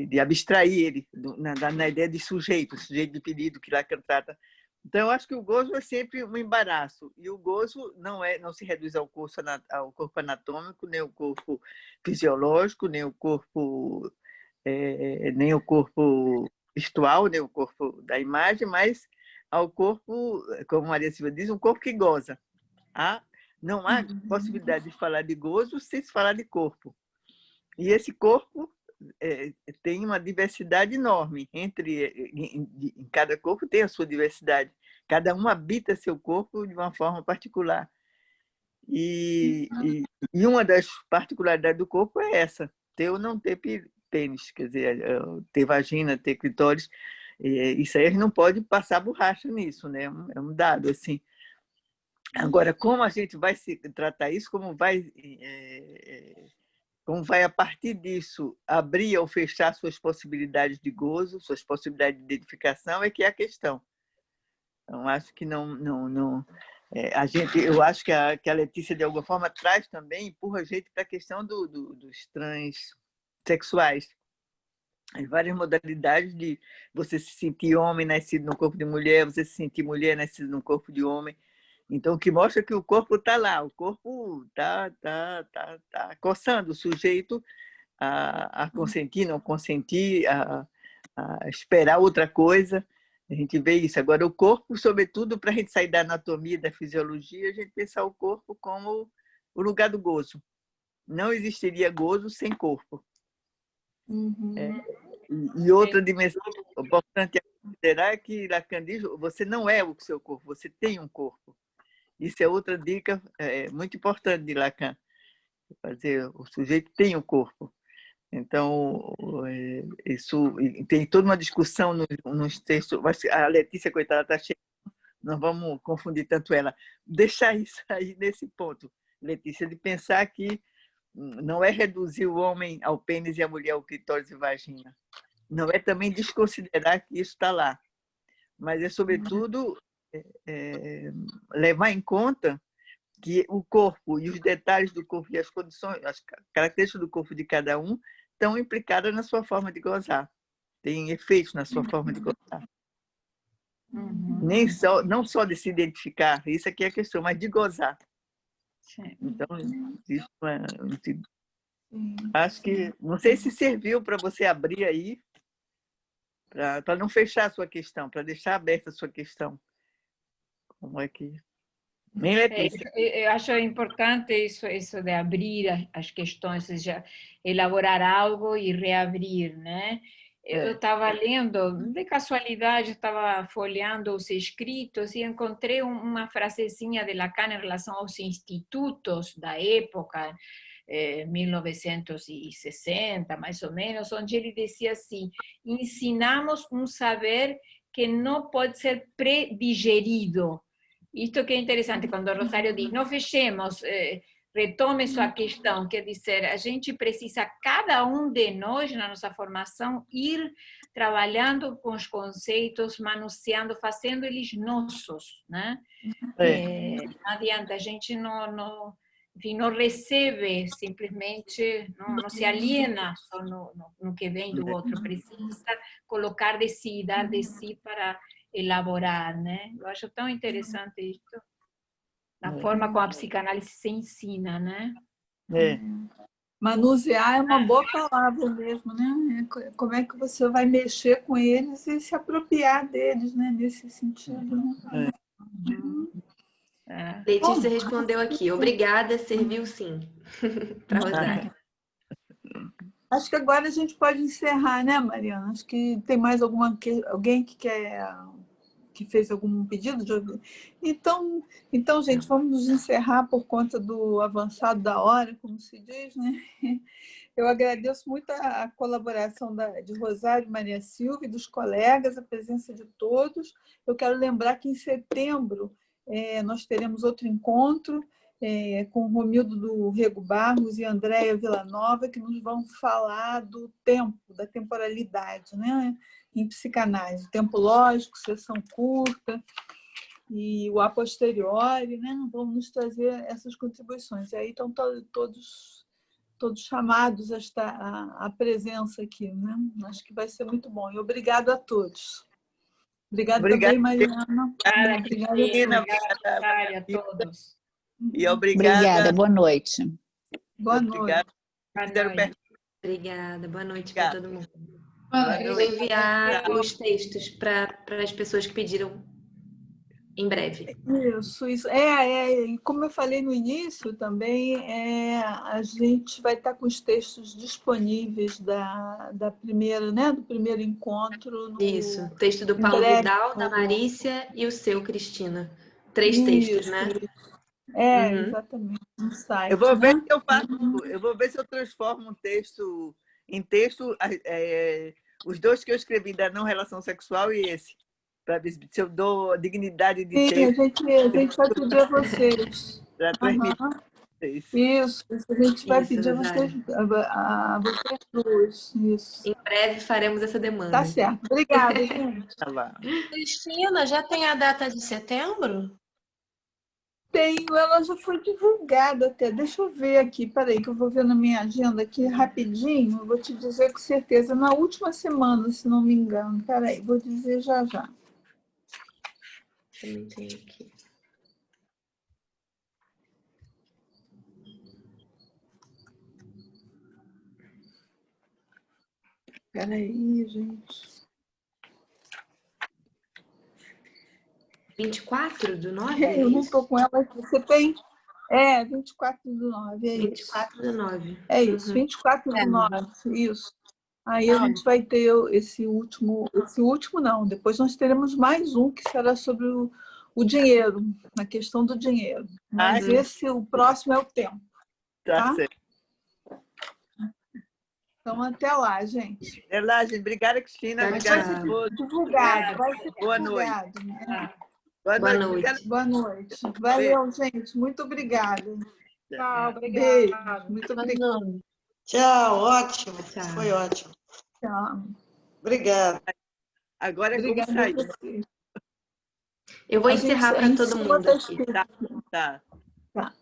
de abstrair ele na ideia de sujeito de pedido que Lacan trata. Então, eu acho que o gozo é sempre um embaraço, e o gozo não se reduz ao corpo anatômico, nem ao corpo fisiológico, nem ao corpo gestual, nem o corpo da imagem, mas ao corpo, como Maria Silva diz, um corpo que goza. Não há possibilidade de falar de gozo sem se falar de corpo. E esse corpo tem uma diversidade enorme. Em cada corpo tem a sua diversidade. Cada um habita seu corpo de uma forma particular. E uma das particularidades do corpo é essa, ter ou não ter pênis, quer dizer, ter vagina, ter clitóris. Isso aí a gente não pode passar borracha nisso, né? É um dado assim. Agora, como a gente vai se tratar isso, como vai a partir disso abrir ou fechar suas possibilidades de gozo, suas possibilidades de identificação, é que é a questão. Então, acho que eu acho que a Letícia de alguma forma traz também, empurra a gente para a questão dos transexuais. As várias modalidades de você se sentir homem nascido no corpo de mulher, você se sentir mulher nascido no corpo de homem. Então, o que mostra que o corpo está lá, o corpo está coçando o sujeito a consentir, não consentir, a esperar outra coisa. A gente vê isso. Agora, o corpo, sobretudo, para a gente sair da anatomia, da fisiologia, a gente pensar o corpo como o lugar do gozo. Não existiria gozo sem corpo. E outra dimensão importante a considerar é que Lacan diz, você não é o seu corpo, você tem um corpo. Isso é outra dica muito importante de Lacan. O sujeito tem um corpo. Então, isso tem toda uma discussão nos textos. A Letícia, coitada, está cheia, não vamos confundir tanto ela. Deixar isso aí nesse ponto, Letícia, de pensar que não é reduzir o homem ao pênis e a mulher ao clitóris e vagina. Não é também desconsiderar que isso está lá. Mas é, sobretudo, levar em conta que o corpo e os detalhes do corpo e as condições, as características do corpo de cada um estão implicadas na sua forma de gozar. Tem efeitos na sua forma de gozar. Não só de se identificar, isso aqui é a questão, mas de gozar. Sim. Então, isso acho que, não sei se serviu para você abrir aí, para não fechar a sua questão, para deixar aberta a sua questão. Como é que... Nem Letícia. Eu acho importante isso de abrir as questões, ou seja, elaborar algo e reabrir, né? Eu estava lendo, de casualidade, estava folheando os escritos e encontrei uma frasezinha de Lacan em relação aos institutos da época, 1960, mais ou menos, onde ele dizia assim: ensinamos um saber que não pode ser predigerido. Isto que é interessante, quando o Rosário diz, não fechemos, retome sua questão, quer dizer, a gente precisa, cada um de nós, na nossa formação, ir trabalhando com os conceitos, manuseando, fazendo eles nossos, né? Não adianta, a gente não recebe simplesmente, não se aliena só no que vem do outro, precisa colocar de si, dar de si para elaborar, né? Eu acho tão interessante isso, a forma como a psicanálise se ensina, né? Manusear é uma boa palavra mesmo, né? Como é que você vai mexer com eles e se apropriar deles, né? Nesse sentido, né? Letícia respondeu aqui, obrigada, serviu sim, para Rosário. Acho que agora a gente pode encerrar, né, Mariana? Acho que tem mais alguém que fez algum pedido de ouvir. Então, gente, vamos encerrar por conta do avançado da hora, como se diz, né? Eu agradeço muito a colaboração de Rosário, Maria Silva e dos colegas, a presença de todos. Eu quero lembrar que em setembro nós teremos outro encontro com o Romildo do Rego Barros e Andréia Villanova, que nos vão falar do tempo, da temporalidade, né? Em psicanálise, tempo lógico, sessão curta e o a posteriori, né? Vamos nos trazer essas contribuições. E aí estão todos chamados a estar a presença aqui, né? Acho que vai ser muito bom. E obrigado a todos. Obrigada também, Mariana. Obrigada a todos. E obrigada. Boa noite. Boa noite. Obrigada, boa noite para todo mundo. Eu vou enviar os textos para as pessoas que pediram em breve. Isso. E como eu falei no início também, a gente vai estar com os textos disponíveis da primeira, né, do primeiro encontro. Isso, texto do Paulo Vidal, da Marícia e o seu, Cristina. 3 textos, né? Exatamente. No site, eu vou ver né? se eu faço, eu vou ver se eu transformo um texto em texto, os 2 que eu escrevi da não relação sexual e esse, para ver se eu dou dignidade de texto. A gente vai pedir a vocês. Para transmitir. Isso, a gente vai pedir a vocês duas. Isso. Em breve faremos essa demanda. Tá certo. Obrigada, gente. Tá lá. Cristina, já tem a data de setembro? Tenho, ela já foi divulgada até. Deixa eu ver aqui, peraí, que eu vou ver na minha agenda aqui rapidinho. Eu vou te dizer com certeza, na última semana, se não me engano. Peraí, vou dizer já. Também tem aqui. Peraí, gente. 24/9? Eu não estou com ela aqui. Você tem? 24/9, é isso. 24/9. É isso, 24/9, isso. Aí a gente vai ter esse último não, depois nós teremos mais um que será sobre o dinheiro, a questão do dinheiro. Mas o próximo é o tempo. Tá certo. Então, até lá, gente. Até lá, gente. Obrigada, Cristina. Obrigada a todos. Divulgado, vai ser Boa divulgado. Noite. Boa noite. Boa noite. Valeu, gente. Muito obrigada. Tchau, obrigada. Beijo. Muito obrigada. Tchau, ótimo. Tchau. Foi ótimo. Tchau. Obrigada. Agora é como Obrigada sair. Eu vou encerrar para todo mundo aqui. Tá. Tá.